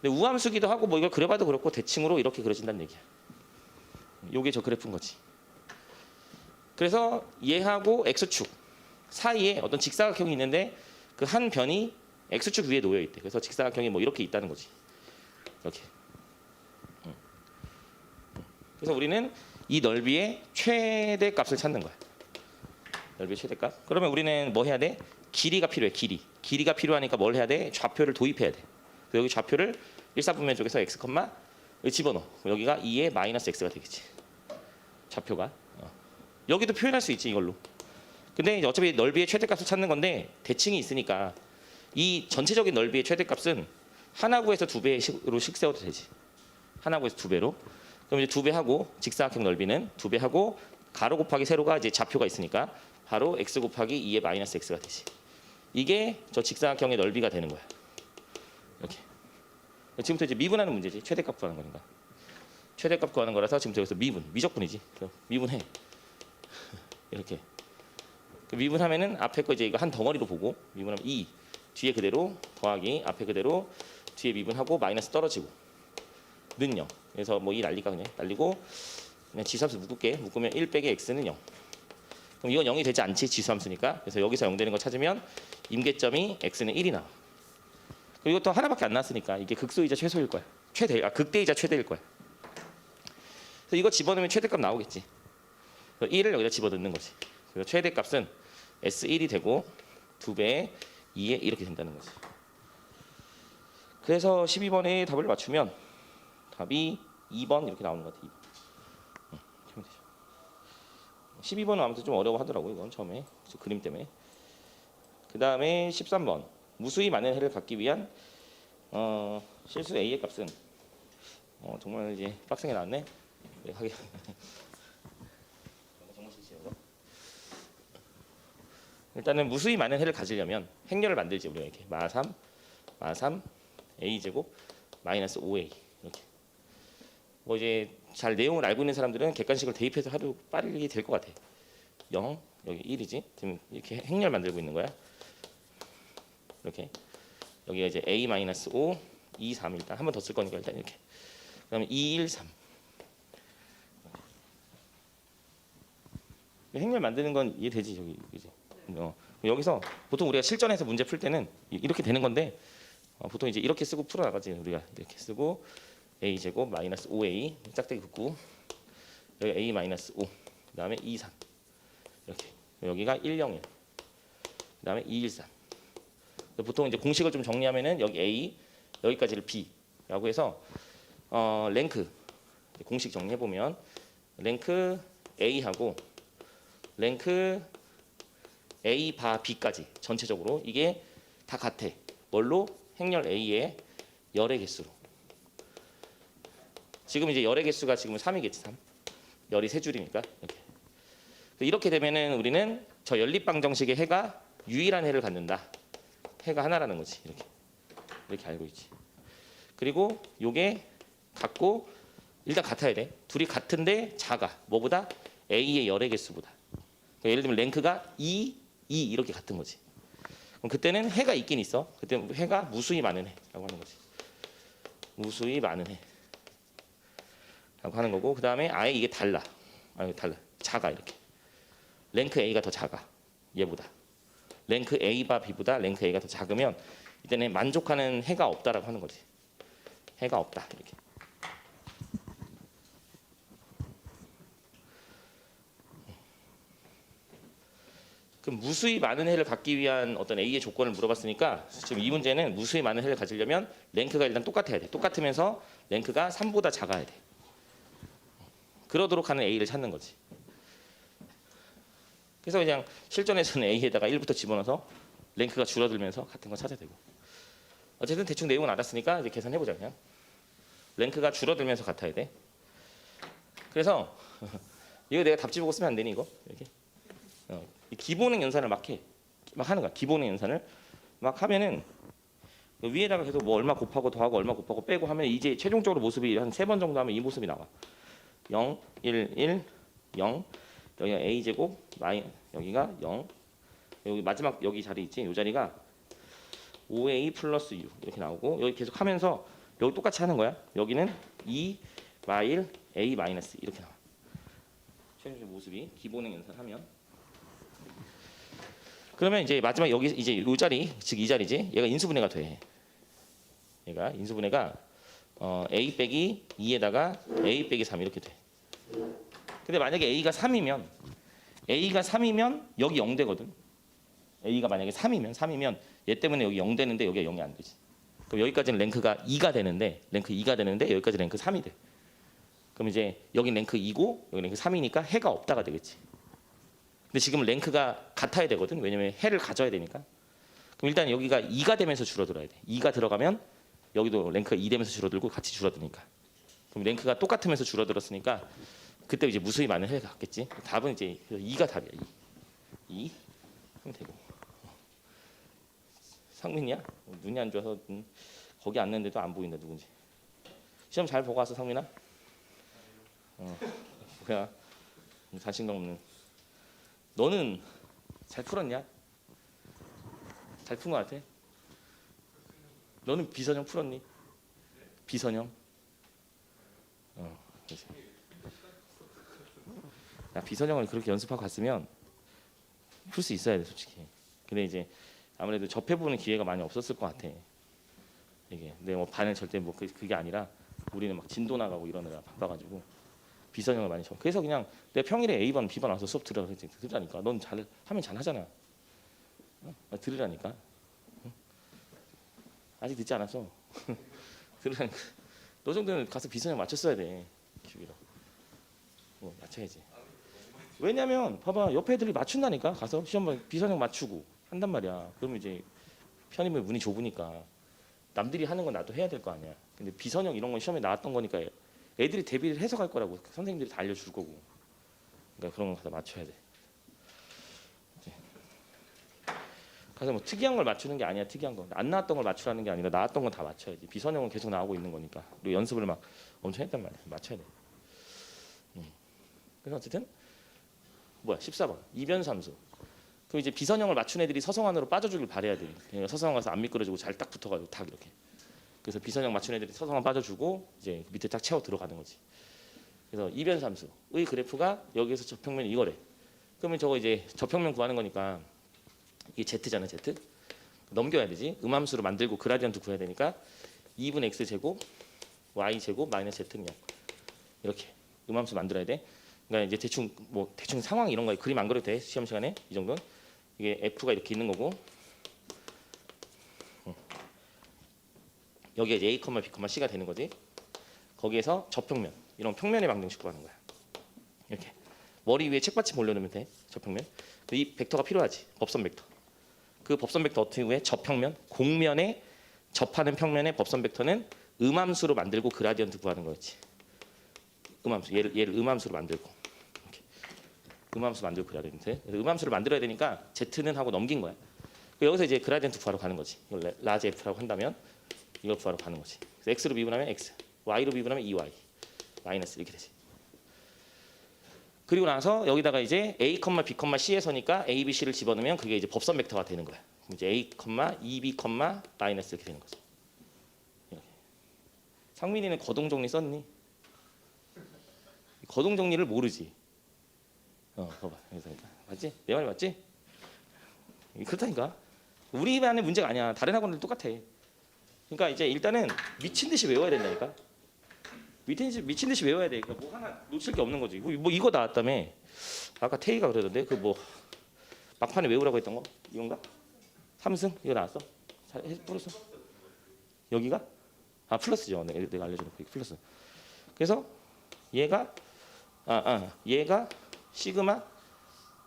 근데 우함수기도 하고 뭐 이걸 그려봐도 그렇고 대칭으로 이렇게 그려진다는 얘기야. 요게 저 그래프인 거지. 그래서 얘하고 x축 사이에 어떤 직사각형이 있는데 그 한 변이 x축 위에 놓여 있대. 그래서 직사각형이 뭐 이렇게 있다는 거지. 이렇게. 그래서 우리는 이 넓이의 최대값을 찾는 거야. 넓이의 최대값. 그러면 우리는 뭐 해야 돼? 길이가 필요해. 길이가 필요하니까 뭘 해야 돼? 좌표를 도입해야 돼. 그래서 여기 좌표를 1사분면 쪽에서 x, 집어넣어. 여기가 2의 마이너스 x가 되겠지. 좌표가. 여기도 표현할 수 있지 이걸로. 근데 이제 어차피 넓이의 최대값을 찾는 건데 대칭이 있으니까 이 전체적인 넓이의 최대값은 하나구에서 2배로 식세워도 되지. 하나구에서 2배로. 그럼 이제 2배 하고 직사각형 넓이는 2배 하고 가로 곱하기 세로가 이제 좌표가 있으니까 바로 x 곱하기 2의 마이너스 x가 되지. 이게 저 직사각형의 넓이가 되는 거야. 이렇게. 지금부터 이제 미분하는 문제지. 최대값 구하는 거니까. 최대값 구하는 거라서 지금부터 여기서 미적분이지. 그래서 미분해. 이렇게. 미분하면은 앞에 거 이제 이거 한 덩어리로 보고 미분하면 2 뒤에 그대로 더하기 앞에 그대로 뒤에 미분하고 마이너스 떨어지고 는 0. 그래서 뭐 이 난리가 그냥 날리고 그냥 지수함수 묶을게. 묶으면 1 빼기 x는 0. 그럼 이건 0이 되지 않지 지수함수니까. 그래서 여기서 0 되는 거 찾으면 임계점이 x는 1이 나와. 그리고 이것도 하나밖에 안 나왔으니까 이게 극소이자 최소일 거야. 극대이자 최대일 거야. 그래서 이거 집어넣으면 최대값 나오겠지. 1을 여기다 집어넣는 거지. 그래서 최대값은 S1이 되고 2배의 2에 이렇게 된다는 거지. 그래서 12번에 답을 맞추면 답이 2번 이렇게 나오는 것 같아. 2번. 하면 되죠. 12번은 아무튼 좀 어려워하더라고요. 이건 처음에 그림 때문에. 그 다음에 13번 무수히 많은 해를 갖기 위한 실수 a의 값은 정말 이제 빡세게 나왔네. 네, 하게. 정말 실수예요. 일단은 무수히 많은 해를 가지려면 행렬을 만들지. 우리가 이렇게 마3 a 제곱 마이너스 5a 이렇게. 뭐 이제 잘 내용을 알고 있는 사람들은 객관식을 대입해서 하도 빠르게 될 것 같아. 0 여기 1이지. 지금 이렇게 행렬 만들고 있는 거야. 이렇게 여기가 이제 a 마이너스 5, 2, 3 일단 한 번 더 쓸 거니까 일단 이렇게. 그다음에 2, 1, 3. 행렬 만드는 건 이해되지 저기 이제. 여기서 보통 우리가 실전에서 문제 풀 때는 이렇게 되는 건데 보통 이제 이렇게 쓰고 풀어 나가지. 우리가 이렇게 쓰고 a 제곱 마이너스 5a 짝대기 긋고 여기 a 마이너스 5 그다음에 2, 3 이렇게 여기가 1, 0, 1 그다음에 2, 1, 3 보통 이제 공식을 좀 정리하면은 여기 a 여기까지를 b라고 해서 랭크 공식 정리해 보면 랭크 a하고 랭크 a 바 b까지 전체적으로 이게 다 같아. 뭘로? 행렬 a의 열의 개수로. 지금 이제 열의 개수가 지금 3이겠지. 3. 열이 세 줄이니까 이렇게 되면은 우리는 저 연립방 정식의 해가 유일한 해를 갖는다. 해가 하나라는 거지. 이렇게 알고 있지. 그리고 요게 같고 일단 같아야 돼. 둘이 같은데 작아. 뭐보다? a의 열의 개수보다. 그러니까 예를 들면 랭크가 2, 2 이렇게 같은 거지. 그럼 그때는 해가 있긴 있어. 그때 해가 무수히 많은 해라고 하는 거지. 무수히 많은 해라고 하는 거고 그 다음에 아예 이게 달라. 작아 이렇게. 랭크 A가 더 작아. 얘보다. 랭크 A바 B보다 랭크 A가 더 작으면 이때는 만족하는 해가 없다라고 하는 거지. 해가 없다 이렇게. 그럼 무수히 많은 해를 갖기 위한 어떤 A의 조건을 물어봤으니까 지금 이 문제는 무수히 많은 해를 가지려면 랭크가 일단 똑같아야 돼. 똑같으면서 랭크가 3보다 작아야 돼. 그러도록 하는 A를 찾는 거지. 그래서 그냥 실전에서는 A에다가 1부터 집어넣어서 랭크가 줄어들면서 같은 거 찾아야 되고. 어쨌든 대충 내용은 알았으니까 이제 계산해보자 그냥. 랭크가 줄어들면서 같아야 돼. 그래서 이거 내가 답지 보고 쓰면 안 되니 이거? 이렇게. 이 기본행 연산을 막 하는 거야. 기본행 연산을 막 하면은 위에다가 계속 뭐 얼마 곱하고 더하고 얼마 곱하고 빼고 하면 이제 최종적으로 모습이 한 3번 정도 하면 이 모습이 나와. 0, 1, 1, 0 여기가 a 제곱 여기가 0 여기 마지막 여기 자리 있지. 이 자리가 5a 플러스 u 이렇게 나오고 여기 계속 하면서 여기 똑같이 하는 거야. 여기는 2 마일 a 마이너스 이렇게 나와. 최종적 모습이 기본행 연산하면 그러면 이제 마지막 여기 이제 이 자리 즉 이 자리지. 얘가 인수분해가 돼. 얘가 인수분해가 a 빼기 2에다가 a 빼기 3 이렇게 돼. 근데 만약에 a가 3이면 여기 0 되거든. a가 만약에 3이면 얘 때문에 여기 0 되는데 여기가 0이 안 되지. 그럼 여기까지는 랭크가 2가 되는데 여기까지 랭크 3이 돼. 그럼 이제 여기 랭크 2고 여기 랭크 3이니까 해가 없다가 되겠지. 근데 지금 랭크가 같아야 되거든. 왜냐면 해를 가져야 되니까. 그럼 일단 여기가 2가 되면서 줄어들어야 돼. 2가 들어가면 여기도 랭크가 2 되면서 줄어들고 같이 줄어드니까. 그럼 랭크가 똑같으면서 줄어들었으니까 그때 이제 무수히 많은 해가 갔겠지. 답은 이제 2가 답이야. 2 하면 되고. 상민이야? 눈이 안 좋아서 거기 앉는데도 안 보인다 누군지. 시험 잘 보고 왔어 상민아? 뭐야? 자신감 없는. 너는 잘 풀었냐? 잘 푼 거 같아? 너는 비선형 풀었니? 비선형? 그렇지. 야, 비선형을 그렇게 연습하고 갔으면 풀 수 있어야 돼 솔직히. 근데 이제 아무래도 접해보는 기회가 많이 없었을 것 같아. 이게 근데 뭐 반은 절대 뭐 그게 아니라 우리는 막 진도 나가고 이러느라 바빠가지고 비선형을 많이 쳐. 그래서 그냥 내 평일에 A반 B반 와서 수업 들으라니까. 넌 잘 하면 잘 하잖아. 들으라니까. 응? 아직 늦지 않았어. 들으라니까. 너 정도는 가서 비선형 맞췄어야 돼. 기욱이로. 맞춰야지. 왜냐면 봐봐 옆에 애들이 맞춘다니까. 가서 시험 비선형 맞추고 한단 말이야. 그러면 이제 편입은 문이 좁으니까 남들이 하는 건 나도 해야 될 거 아니야. 근데 비선형 이런 건 시험에 나왔던 거니까 애들이 대비를 해서 갈 거라고 선생님들이 다 알려줄 거고. 그러니까 그런 거 가서 맞춰야 돼. 가서 뭐 특이한 걸 맞추는 게 아니야. 특이한 거. 안 나왔던 걸 맞추라는 게 아니라 나왔던 건 다 맞춰야지. 비선형은 계속 나오고 있는 거니까. 그리고 연습을 막 엄청 했단 말이야. 맞춰야 돼. 그래서 어쨌든 뭐야 14번 이변삼수. 그럼 이제 비선형을 맞춘 애들이 서성 안으로 빠져주길 바래야 돼. 그러니까 서성 가서 안 미끄러지고 잘 딱 붙어가지고 탁 이렇게. 그래서 비선형 맞춘 애들이 서성 안 빠져주고 이제 밑에 딱 채워 들어가는 거지. 그래서 이변삼수의 그래프가 여기에서 저평면이 이거래. 그러면 저거 이제 저평면 구하는 거니까 이게 Z잖아 Z. 넘겨야 되지. 음함수로 만들고 그라디언트 구해야 되니까 2분의 x 제곱 y 제곱 마이너스 z는 0. 이렇게 음함수 만들어야 돼. 그러니까 이제 대충 상황 이런 거 그림 안 그려도 돼. 시험 시간에 이 정도는. 이게 f가 이렇게 있는 거고 여기에 이제 a, b, c가 되는 거지. 거기에서 저평면 이런 평면의 방정식 구하는 거야. 이렇게 머리 위에 책받침 올려놓으면 돼. 저평면. 이 벡터가 필요하지. 법선 벡터. 그 법선 벡터 어떻게 구해? 저평면 공면에 접하는 평면의 법선 벡터는 음함수로 만들고 그라디언트 구하는 거였지. 음함수 얘를 음함수로 만들고 이렇게. 음함수 만들고 그라디언트. 그래서 음함수를 만들어야 되니까 z는 하고 넘긴 거야. 여기서 이제 그라디언트 구하러 가는 거지. 이걸 라지 f라고 한다면 이걸 구하러 가는 거지. 그래서 x로 미분하면 x, y로 미분하면 2y 마이너스 이렇게 되지. 그리고 나서 여기다가 이제 a, b, c에서니까 a, b, c를 집어넣으면 그게 이제 법선 벡터가 되는 거야. 그럼 이제 a, 2b, 마이너스 이렇게 되는 거죠. 이렇게. 상민이는 거동 정리 썼니? 거동 정리를 모르지. 봐봐. 그래서 맞지? 내 말이 맞지? 그렇다니까. 우리 반의 문제가 아니야. 다른 학원들 똑같아. 그러니까 이제 일단은 미친 듯이 외워야 된다니까. 미친 듯이 외워야 돼. 그러니까 뭐 하나 놓칠 게 없는 거지. 뭐 이거 나왔다며. 아까 태희가 그러던데 그 뭐 막판에 외우라고 했던 거 이건가? 삼승 이거 나왔어? 풀었어? 여기가? 아 플러스죠. 내가 알려줘놓고 플러스. 그래서 얘가 얘가 시그마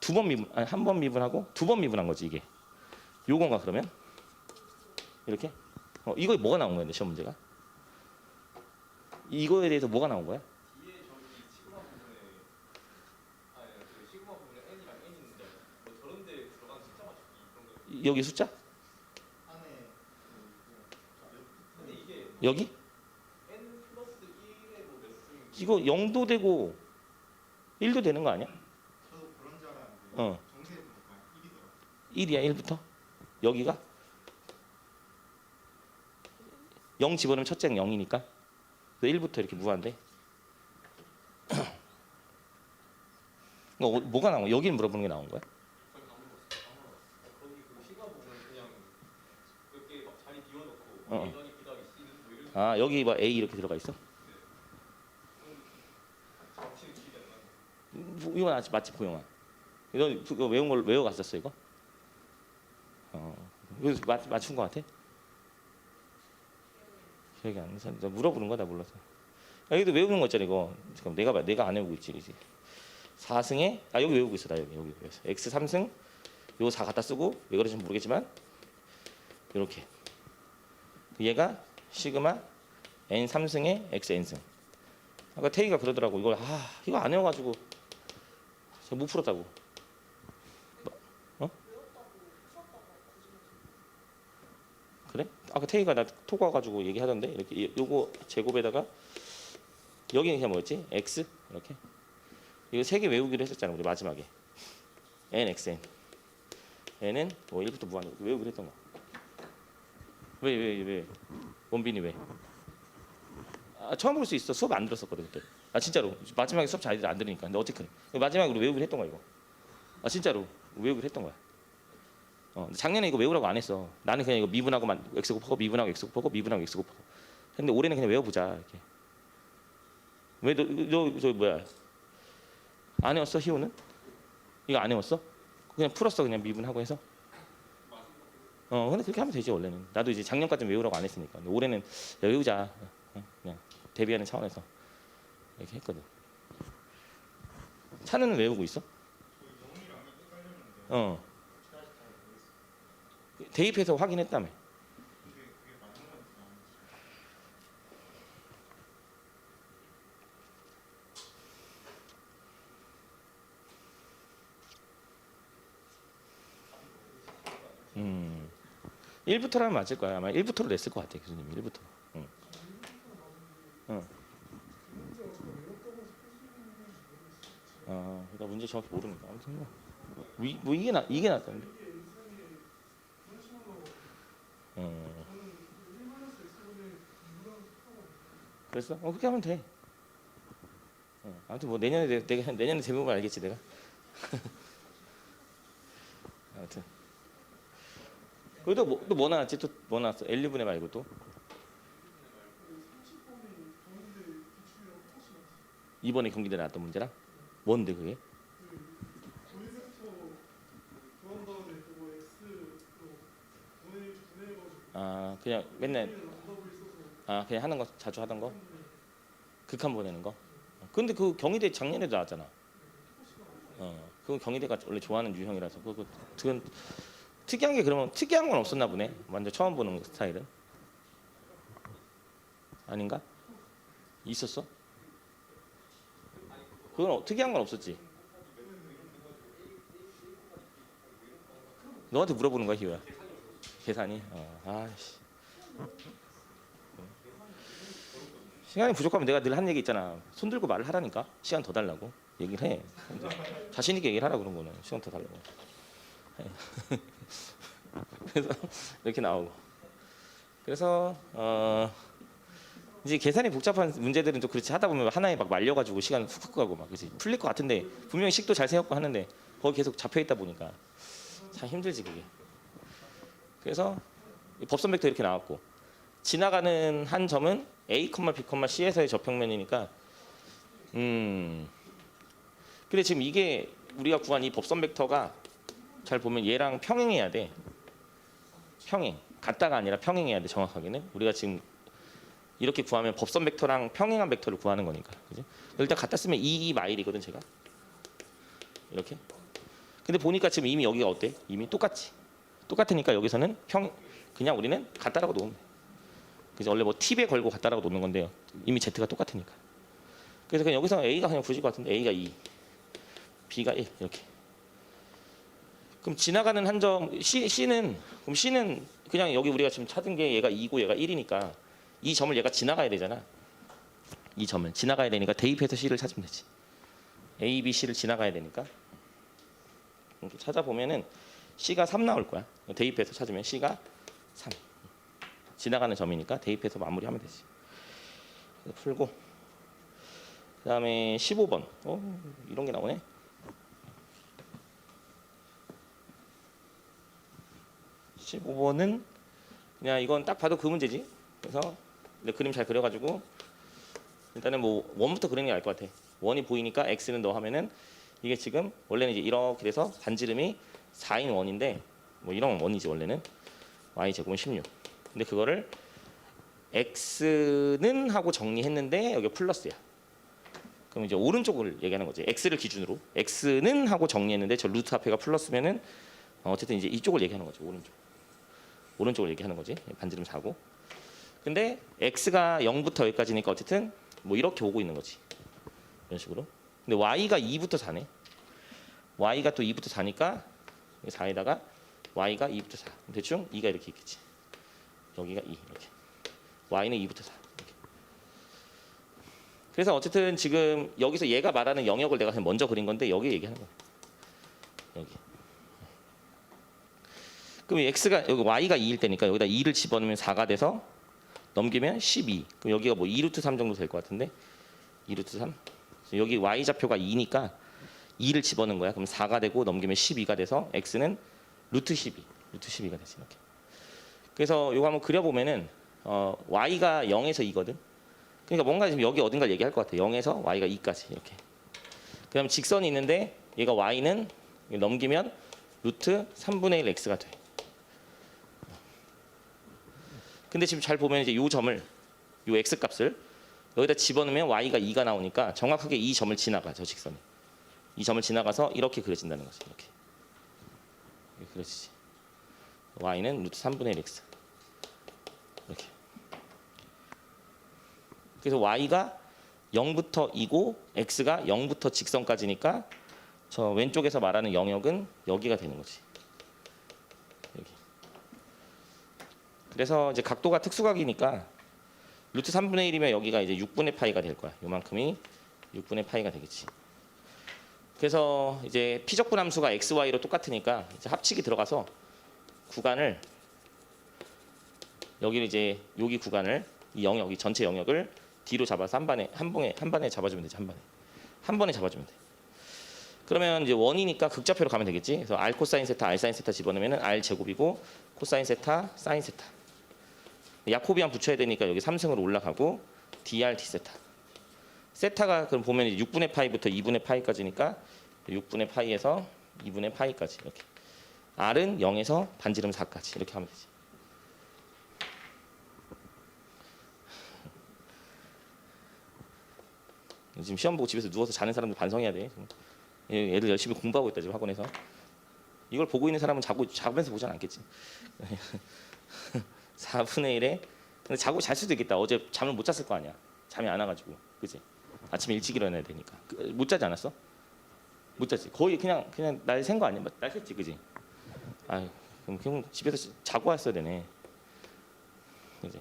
두 번 미분, 아니 한 번 미분하고 두 번 미분한 거지 이게. 요건가 그러면? 이렇게? 이거 뭐가 나온 거야, 시험 문제가? 이거에 대해서 뭐가 나온 거야? 뒤에 저기 시그마 부분에 그 시그마 부분에 n이랑 n 있는데 뭐 저런 데 들어간 숫자 맞추기 그런 거. 여기 숫자? 안에 근데 이게 여기? n 플러스 1에 뭐몇 승 이거 0도 되고 1도 되는 거 아니야? 저도 그런 줄 알았는데 정세부터 1이더라고요. 1이야 1부터? 여기가? 0 집어넣으면 첫째는 0이니까 1부터 이렇게 무한대. 뭐가 나온 거야? 여기는 물어보는 게 나온 거야? 거의 다 물어봤어요. 거기 그 시그마 부분은 그냥 몇 개 막 자리 비워놓고 A 더하기 B 더하기 C는 뭐 이런 아 여기 뭐 A 이렇게 들어가 있어? 정치는 기억이 안 나요. 이거 맞지 보영아? 너 그거 외운 걸 외워갔었어 이거? 이거 맞춘 거 같아? 기억이 안 나서 물어보는 거다 몰라서. 여기도 외우는 거 있잖아 이거. 지금 내가 안 외우고 있지 이제. 4승에 여기 외우고 있어 나 여기 외웠어. x 3승 요 4 갖다 쓰고 왜 그런지 모르겠지만 이렇게 얘가 시그마 n 3승에 x n승. 아까 태희가 그러더라고 이걸 이거 안 외워가지고 제가 못 풀었다고. 그래? 아까 태희가 나 톡 와가지고 얘기하던데 이렇게 요거 제곱에다가 여기는 그냥 뭐였지? x 이렇게 이거 세 개 외우기로 했었잖아 우리 마지막에 n x n n은 뭐 1부터 무한 외우기로 했던 거. 왜 원빈이 왜? 처음 볼 수 있어. 수업 안 들었었거든 그때. 진짜로 마지막에 수업 잘 안 들으니까. 근데 어떻게 마지막으로 외우기로 했던 거야 이거. 진짜로. 외우기로 했던 거야. 작년에 이거 외우라고 안 했어. 나는 그냥 이거 미분하고만 x 곱하고 미분하고 x 곱하고 미분하고 x 곱하고. 근데 올해는 그냥 외워보자 이렇게. 왜 너 저 뭐야? 안 외웠어 희호는? 이거 안 외웠어? 그냥 풀었어 그냥 미분하고 해서. 근데 그렇게 하면 되지 원래는. 나도 이제 작년까지 외우라고 안 했으니까. 근데 올해는 외우자. 그냥 대비하는 차원에서 이렇게 했거든. 찬우는 외우고 있어? 대입해서 확인했다며. 음. 1부터라면 맞을 거야. 아마 1부터로 냈을 것 같아 교수님. 1부터. 응. 나 문제 정확히 모르니까. 아무튼 뭐 이게 낫던데. 그랬어? 그렇게 하면 돼. 아무튼 뭐 내년에 내년에 대부분 알겠지 내가. 아무튼. 그래도 또 뭐 나왔지? 또 뭐 나왔어? L2분의 말고 또? 이번에 경기대 나왔던 문제랑? 뭔데 그게? 그냥 맨날 그냥 하는 거 자주 하던 거? 극한 보내는 거? 근데 그 경희대 작년에도 나왔잖아. 그건 경희대가 원래 좋아하는 유형이라서 그건 특이한 게 그러면 특이한 건 없었나 보네. 완전 처음 보는 스타일은 아닌가? 있었어? 그건 특이한 건 없었지. 너한테 물어보는 거야 희우야. 계산이? 아씨. 시간이 부족하면 내가 늘 한 얘기 있잖아. 손 들고 말을 하라니까. 시간 더 달라고 얘기를 해. 자신 있게 얘기를 하라 그런 거는 시간 더 달라고. 그래서 이렇게 나오고. 그래서 이제 계산이 복잡한 문제들은 또 그렇지 하다 보면 하나에 막 말려가지고 시간 훅훅 가고 막 그렇지 풀릴 것 같은데 분명히 식도 잘 세웠고 하는데 거기 계속 잡혀 있다 보니까 참 힘들지 그게. 그래서 법선 벡터 이렇게 나왔고 지나가는 한 점은 A, B, C에서의 접평면이니까 근데 지금 이게 우리가 구한 이 법선 벡터가 잘 보면 얘랑 평행해야 돼. 평행. 같다가 아니라 평행해야 돼 정확하게는. 우리가 지금 이렇게 구하면 법선 벡터랑 평행한 벡터를 구하는 거니까. 그지? 일단 갖다 쓰면 2 마일이거든 제가. 이렇게. 근데 보니까 지금 이미 여기가 어때? 이미 똑같지. 똑같으니까 여기서는 그냥 우리는 같다라고 놓으면 돼. 그래서 원래 뭐 팁에 걸고 같다라고 놓는 건데요. 이미 Z가 똑같으니까. 그래서 그냥 여기서 A가 그냥 굳을 것 같은데 A가 2, B가 1 이렇게. 그럼 지나가는 한 점 C는 그냥 여기 우리가 지금 찾은 게 얘가 2고 얘가 1이니까 이 점을 얘가 지나가야 되잖아. 이 점을 지나가야 되니까 대입해서 C를 찾으면 되지. A, B, C를 지나가야 되니까 이렇게 찾아보면은 C가 3 나올 거야. 대입해서 찾으면 C가 3. 지나가는 점이니까 대입해서 마무리하면 되지. 풀고 그다음에 15번. 이런 게 나오네. 15번은 그냥 이건 딱 봐도 그 문제지. 그래서 그림 잘 그려가지고 일단은 뭐 원부터 그리는 게 나을 것 같아. 원이 보이니까 x는 너 하면은 이게 지금 원래는 이제 이렇게 돼서 반지름이 4인 원인데 뭐 이런 원이지 원래는 y 제곱은 16. 근데 그거를 x는 하고 정리했는데 여기 플러스야. 그럼 이제 오른쪽을 얘기하는 거지. x를 기준으로 x는 하고 정리했는데 저 루트 앞에가 플러스면은 어쨌든 이제 이쪽을 얘기하는 거죠. 오른쪽을 얘기하는 거지. 반지름 4고. 근데 x가 0부터 여기까지니까 어쨌든 뭐 이렇게 오고 있는 거지. 이런 식으로. 근데 y가 2부터 4네. y가 또 2부터 4니까 4에다가 y가 2부터 4. 대충 2가 이렇게 있겠지. 여기가 2 이렇게. y는 2부터 4. 이렇게. 그래서 어쨌든 지금 여기서 얘가 말하는 영역을 내가 그냥 먼저 그린 건데 여기 얘기하는 거야. 여기. 그럼 x가 여기 y가 2일 때니까 여기다 2를 집어넣으면 4가 돼서 넘기면 12. 그럼 여기가 뭐 2루트 3 정도 될 것 같은데 2루트 3. 여기 y 좌표가 2니까 2를 집어넣은 거야. 그럼 4가 되고 넘기면 12가 돼서 x는 루트 12, 루트 12가 되지 이렇게. 그래서 이거 한번 그려보면은 y가 0에서 2거든. 그러니까 뭔가 지금 여기 어딘가 얘기할 것 같아. 0에서 y가 2까지 이렇게. 그다음 직선이 있는데 얘가 y는 넘기면 루트 3분의 1 x가 돼. 근데 지금 잘 보면 이제 이 점을, 이 x 값을 여기다 집어넣으면 y가 2가 나오니까 정확하게 이 점을 지나가, 저 직선이. 이 점을 지나가서 이렇게 그려진다는 거지. 이렇게 그려지지. y는 루트 3분의 1 x. 이렇게. 그래서 y가 0부터 2고 x가 0부터 직선까지니까 저 왼쪽에서 말하는 영역은 여기가 되는 거지. 여기. 그래서 이제 각도가 특수각이니까 루트 3분의 1이면 여기가 이제 6분의 파이가 될 거야. 요만큼이 6분의 파이가 되겠지. 그래서 이제 피적분 함수가 x, y로 똑같으니까 이제 합칙이 들어가서 구간을 여기를 이제 여기 구간을 이 영역, 이 전체 영역을 D로 잡아서 한 번에 잡아주면 되지. 한 번에 잡아주면 돼. 그러면 이제 원이니까 극좌표로 가면 되겠지. 그래서 r 코사인 세타, r 사인 세타 집어넣으면 r 제곱이고 코사인 세타, 사인 세타. 야코비안 붙여야 되니까 여기 3승으로 올라가고 dr d 세타. 세타가 그럼 보면 이제 6분의 파이부터 2분의 파이까지니까 6분의 파이에서 2분의 파이까지 이렇게. r은 0에서 반지름 4까지 이렇게 하면 되지. 지금 시험 보고 집에서 누워서 자는 사람들 반성해야 돼. 애들 열심히 공부하고 있다 지금 학원에서. 이걸 보고 있는 사람은 자면서 보진 않겠지. 4분의 1에 근데 자고 잘 수도 있겠다. 어제 잠을 못 잤을 거 아니야. 잠이 안 와가지고, 그지? 아침에 일찍 일어나야 되니까. 못 자지 않았어? 못 잤지. 거의 그냥 날 샌 거 아니야? 날 샜지, 그지? 아, 그럼 집에서 자고 왔어야 되네. 그지?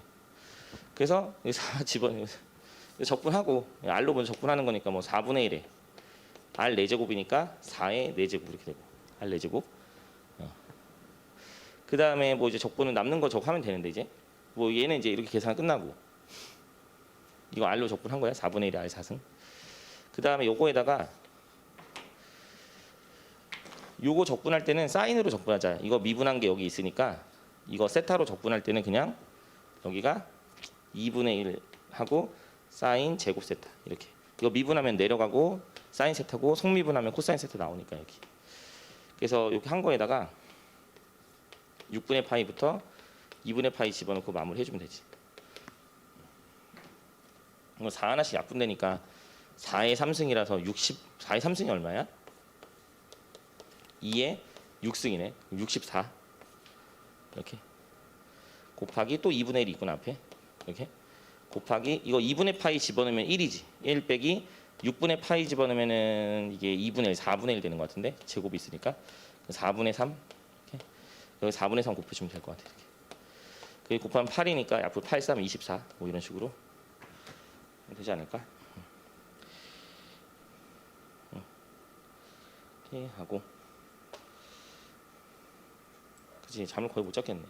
그래서 4 집어넣어. 적분하고 r로 먼저 적분하는 거니까 뭐 4분의 1에 r 4제곱이니까 4의 4제곱 이렇게 되고 r 4제곱. 그 다음에 뭐 이제 적분은 남는 거 적하면 되는데 이제 뭐 얘는 이제 이렇게 계산 끝나고 이거 r로 적분한 거야. 4분의 1에 r 4승. 그 다음에 요거에다가 요거 적분할 때는 사인으로 적분하자. 이거 미분한 게 여기 있으니까 이거 세타로 적분할 때는 그냥 여기가 2분의 1 하고 사인 제곱 세타 이렇게. 이거 미분하면 내려가고 사인 세타고 속미분하면 코사인 세타 나오니까 여기. 그래서 이렇게 한 거에다가 6분의 파이부터 2분의 파이 집어넣고 마무리 해주면 되지. 이거 4 하나씩 약분되니까 4의 3승이라서 4의 3승이 얼마야? 2의 6승이네. 64 이렇게 곱하기 또 2분의 1이 있구나 앞에 이렇게 곱하기 이거 2분의 파이 집어넣으면 1이지. 1 빼기 6분의 파이 집어넣으면은 이게 2분의 1, 4분의 1 되는 것 같은데 제곱이 있으니까 4분의 3 이렇게. 여기 4분의 3 곱해주면 될 것 같아. 이렇게. 그게 곱하면 8이니까 앞으로 8, 3, 24 뭐 이런 식으로 되지 않을까? 이렇게 하고 그치 잠을 거의 못 잤겠네.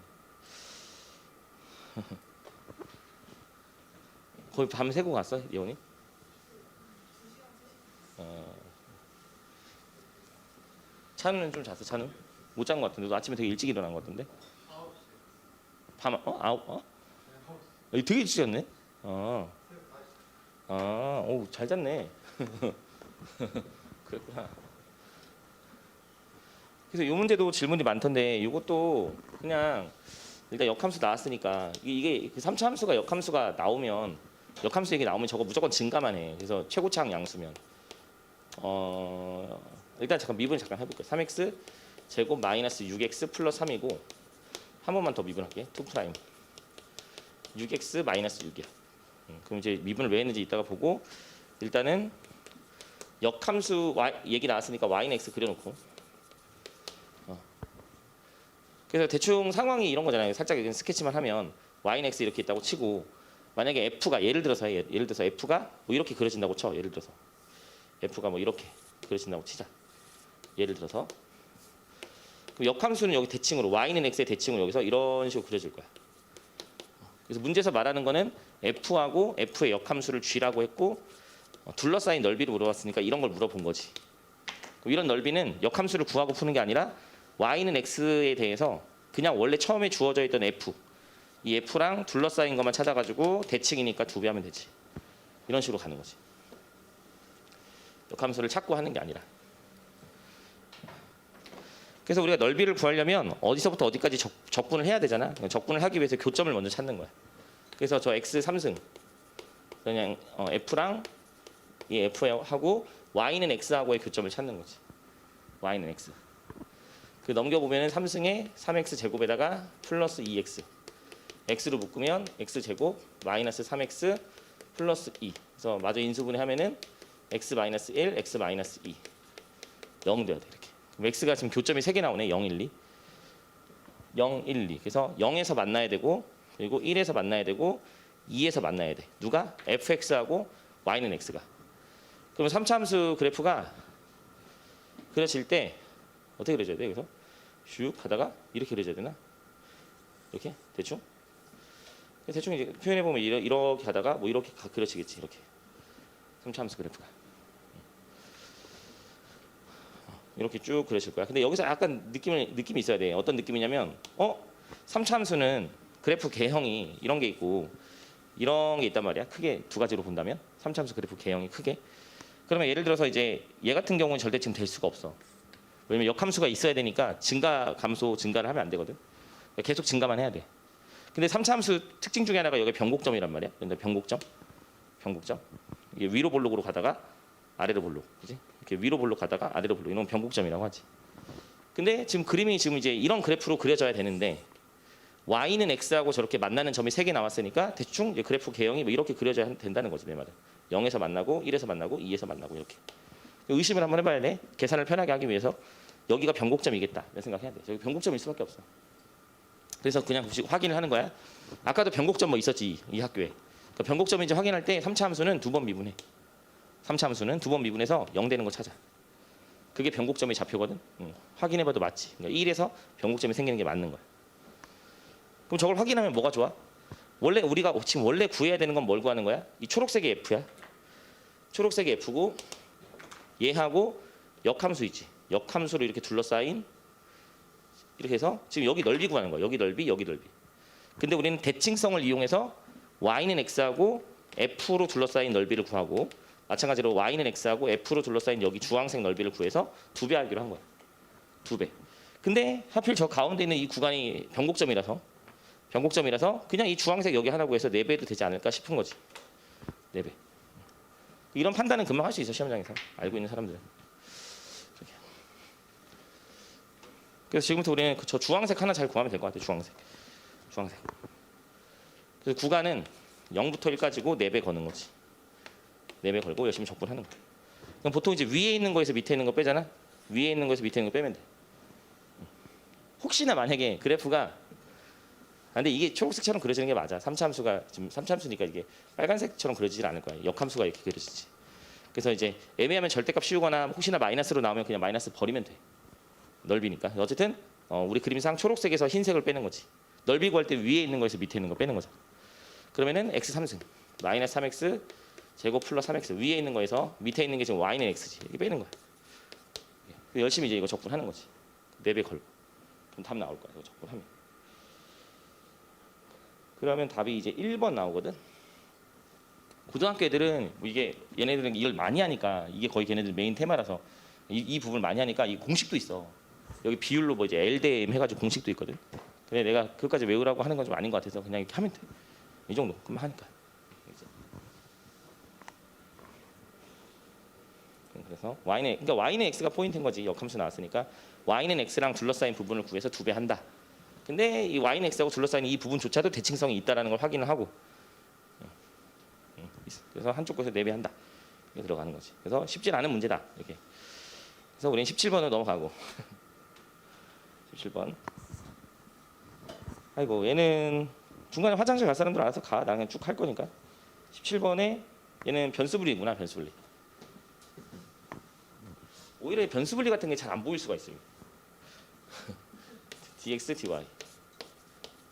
거의 밤 새고 갔어 예원이? 찬우는 좀 잤어. 찬우? 못 잔 것 같은데 너 아침에 되게 일찍 일어난 것 같은데? 밤 9? 되게 일찍 잤네? 오, 잘 잤네. 그랬구나. 그래서 이 문제도 질문이 많던데 이것도 그냥 일단 역함수 나왔으니까 이게 3차 함수가 역함수가 나오면 역함수 얘기 나오면 저거 무조건 증가만 해. 그래서 최고차항 양수면 일단 잠깐 미분 잠깐 해볼게요. 3x 제곱 마이너스 6x 플러스 3이고 한 번만 더 미분할게. 2 프라임 6x 마이너스 6이야. 그럼 이제 미분을 왜 했는지 이따가 보고 일단은 역함수 얘기 나왔으니까 y는 x 그려놓고 그래서 대충 상황이 이런 거잖아요. 살짝 스케치만 하면 y는 x 이렇게 있다고 치고 만약에 f가 예를 들어서 f가 뭐 이렇게 그려진다고 쳐. 예를 들어서 f가 뭐 이렇게 그려진다고 치자. 예를 들어서 그럼 역함수는 여기 대칭으로 y는 x의 대칭으로 여기서 이런 식으로 그려질 거야. 그래서 문제에서 말하는 거는 f하고 f의 역함수를 g라고 했고 둘러싸인 넓이를 물어봤으니까 이런 걸 물어본 거지. 이런 넓이는 역함수를 구하고 푸는 게 아니라 y는 x에 대해서 그냥 원래 처음에 주어져 있던 f, 이 f랑 둘러싸인 것만 찾아가지고 대칭이니까 2배 하면 되지. 이런 식으로 가는 거지. 역함수를 찾고 하는 게 아니라. 그래서 우리가 넓이를 구하려면 어디서부터 어디까지 적분을 해야 되잖아. 적분을 하기 위해서 교점을 먼저 찾는 거야. 그래서 저 x 3승 그냥 f랑 이 f하고 y는 x하고의 교점을 찾는 거지. y는 x. 그 넘겨보면 3승에 3x 제곱에다가 플러스 2x. x로 묶으면 x 제곱 마이너스 3x 플러스 2. 그래서 마저 인수분해 하면은 x 마이너스 1, x 마이너스 2. 0 돼야 돼 이렇게. 그럼 x가 지금 교점이 3개 나오네. 0, 1, 2. 0, 1, 2. 그래서 0에서 만나야 되고 그리고 1에서 만나야 되고 2에서 만나야 돼. 누가? fx하고 y는 x가. 그러면 3차 함수 그래프가 그려질 때 어떻게 그려져야 돼? 여기서 슉 하다가 이렇게 그려져야 되나? 이렇게 대충? 대충 이제 표현해 보면 이렇게 하다가 뭐 이렇게 그려지겠지. 이렇게 3차 함수 그래프가 이렇게 쭉 그려질 거야. 근데 여기서 약간 느낌이 있어야 돼. 어떤 느낌이냐면 3차 함수는 그래프 개형이 이런 게 있고 이런 게 있단 말이야. 크게 두 가지로 본다면 3차 함수 그래프 개형이 크게. 그러면 예를 들어서 이제 얘 같은 경우는 절대 지금 될 수가 없어. 왜냐면 역함수가 있어야 되니까 증가 감소 증가를 하면 안 되거든. 계속 증가만 해야 돼. 근데 3차 함수 특징 중에 하나가 여기 변곡점이란 말이야. 근데 변곡점. 이게 위로 볼록으로 가다가 아래로 볼록. 그지? 이렇게 위로 볼록 가다가 아래로 볼록. 이런 변곡점이라고 하지. 근데 지금 그림이 지금 이제 이런 그래프로 그려져야 되는데 y는 x하고 저렇게 만나는 점이 3개 나왔으니까 대충 이제 그래프 개형이 뭐 이렇게 그려져야 된다는 거지. 내 말은. 0에서 만나고 1에서 만나고 2에서 만나고 이렇게. 의심을 한번 해봐야 돼. 계산을 편하게 하기 위해서 여기가 변곡점이겠다. 이런 생각해야 돼. 여기 변곡점일 수밖에 없어. 그래서 그냥 확인을 하는 거야. 아까도 변곡점 뭐 있었지 이 학교에. 그러니까 변곡점인지 확인할 때 3차 함수는 2번 미분해. 3차 함수는 2번 미분해서 0 되는 거 찾아. 그게 변곡점이 잡혀거든. 확인해봐도 맞지. 그러니까 1에서 변곡점이 생기는 게 맞는 거야. 그럼 저걸 확인하면 뭐가 좋아? 원래 우리가 지금 원래 구해야 되는 건 뭘 구하는 거야? 이 초록색이 f야. 초록색이 f고 얘하고 역함수 있지. 역함수로 이렇게 둘러싸인 이렇게 해서 지금 여기 넓이 구하는 거야. 여기 넓이, 여기 넓이. 근데 우리는 대칭성을 이용해서 y는 x하고 f로 둘러싸인 넓이를 구하고 마찬가지로 y는 x하고 f로 둘러싸인 여기 주황색 넓이를 구해서 2배 하기로 한 거야. 2배. 근데 하필 저 가운데 있는 이 구간이 변곡점이라서 그냥 이 주황색 여기 하나 구해서 4배 해도 되지 않을까 싶은 거지. 4배. 이런 판단은 금방 할 수 있어. 시험장에서. 알고 있는 사람들은. 그래서 지금부터 우리는 저 주황색 하나 잘 구하면 될 것 같아요. 주황색. 그래서 구간은 0부터 1까지고 4배 거는 거지. 4배 걸고 열심히 적분하는 거야. 그럼 보통 이제 위에 있는 거에서 밑에 있는 거 빼잖아. 위에 있는 거에서 밑에 있는 거 빼면 돼. 혹시나 만약에 그래프가 근데 이게 초록색처럼 그려지는 게 맞아. 3차 함수가 지금 3차 함수니까 이게 빨간색처럼 그려지질 않을 거야. 역함수가 이렇게 그려지지. 그래서 이제 애매하면 절대값 씌우거나 혹시나 마이너스로 나오면 그냥 마이너스 버리면 돼. 넓이니까. 어쨌든 우리 그림상 초록색에서 흰색을 빼는 거지. 넓이 구할 때 위에 있는 거에서 밑에 있는 거 빼는 거잖아. 그러면은 x 3승 마이너스 3x 제곱 플러스 3x 위에 있는 거에서 밑에 있는 게 지금 y는 x지. 이렇게 빼는 거야. 열심히 이제 이거 적분하는 거지. 4배 걸고. 그럼 답 나올 거야. 이거 적분하면. 그러면 답이 이제 1번 나오거든. 고등학교 애들은 뭐 이게 얘네들은 이걸 많이 하니까 이게 거의 걔네들 메인 테마라서 이 부분을 많이 하니까 이 공식도 있어. 여기 비율로 뭐 이제 L 대 M 해가지고 공식도 있거든. 근데 내가 그것까지 외우라고 하는 건 좀 아닌 것 같아서 그냥 이렇게 하면 돼. 이 정도 그만 하니까. 그래서 그러니까 y는 x가 포인트인 거지. 역함수 나왔으니까 y는 x랑 둘러싸인 부분을 구해서 2배 한다. 근데 이 y는 x하고 둘러싸인 이 부분조차도 대칭성이 있다라는 걸 확인을 하고 그래서 한쪽 곳에서 4배 한다. 이게 들어가는 거지. 그래서 쉽진 않은 문제다. 이렇게. 그래서 우리는 17번으로 넘어가고 17번. 아이고 얘는 중간에 화장실 갈 사람들 알아서 가. 나 그냥 쭉 할 거니까. 17번에 얘는 변수분리구나. 변수분리. 오히려 변수분리 같은 게 잘 안 보일 수가 있어요. dx, dy.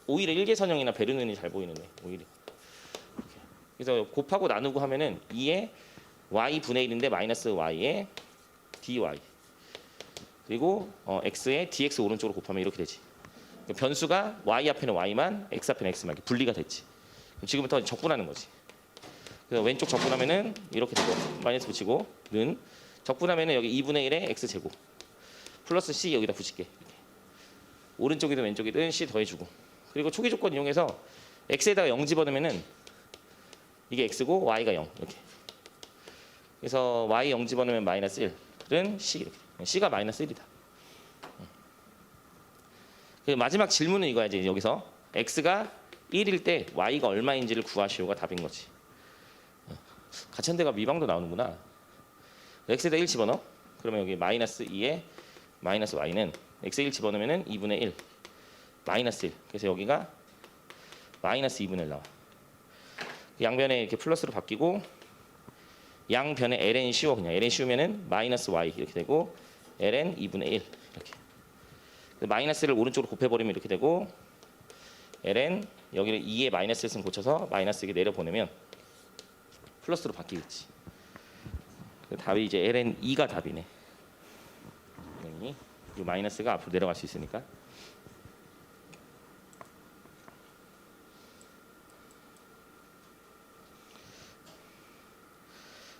오히려 일개선형이나 베르눈이 잘 보이는데 오히려. 그래서 곱하고 나누고 하면은 2의 y 분의 1인데 마이너스 y의 dy. 그리고 x에 dx 오른쪽으로 곱하면 이렇게 되지. 변수가 y 앞에는 y만, x 앞에는 x만 이렇게 분리가 됐지. 그럼 지금부터 적분하는 거지. 그래서 왼쪽 적분하면은 이렇게 되고 마이너스 붙이고 는 적분하면은 여기 2분의 1에 x 제곱 플러스 c 여기다 붙일게. 이렇게. 오른쪽이든 왼쪽이든 c 더해주고 그리고 초기 조건 이용해서 x에다가 0 집어넣으면은 이게 x고 y가 0 이렇게. 그래서 y 0 집어넣으면 마이너스 1은 c 이렇게. c가 마이너스 1이다. 그 마지막 질문은 이거야 이제 여기서 x가 1일 때 y가 얼마인지를 구하시오가 답인 거지. 가천대가 미방도 나오는구나. x에다 1 집어넣어. 그러면 여기 마이너스 2에 마이너스 y는 x에 1 집어넣으면 2분의 1 마이너스 1. 그래서 여기가 마이너스 2분의 1 나와. 양변에 이렇게 플러스로 바뀌고 양변에 ln 씌워 그냥 ln 씌우면은 마이너스 y 이렇게 되고 ln 2분의 1 이렇게. 마이너스를 오른쪽으로 곱해버리면 이렇게 되고 ln 여기를 2에 마이너스 1승 고쳐서 마이너스 이렇게 내려보내면 플러스로 바뀌겠지. 답이 이제 ln 2가 답이네. 이 마이너스가 앞으로 내려갈 수 있으니까.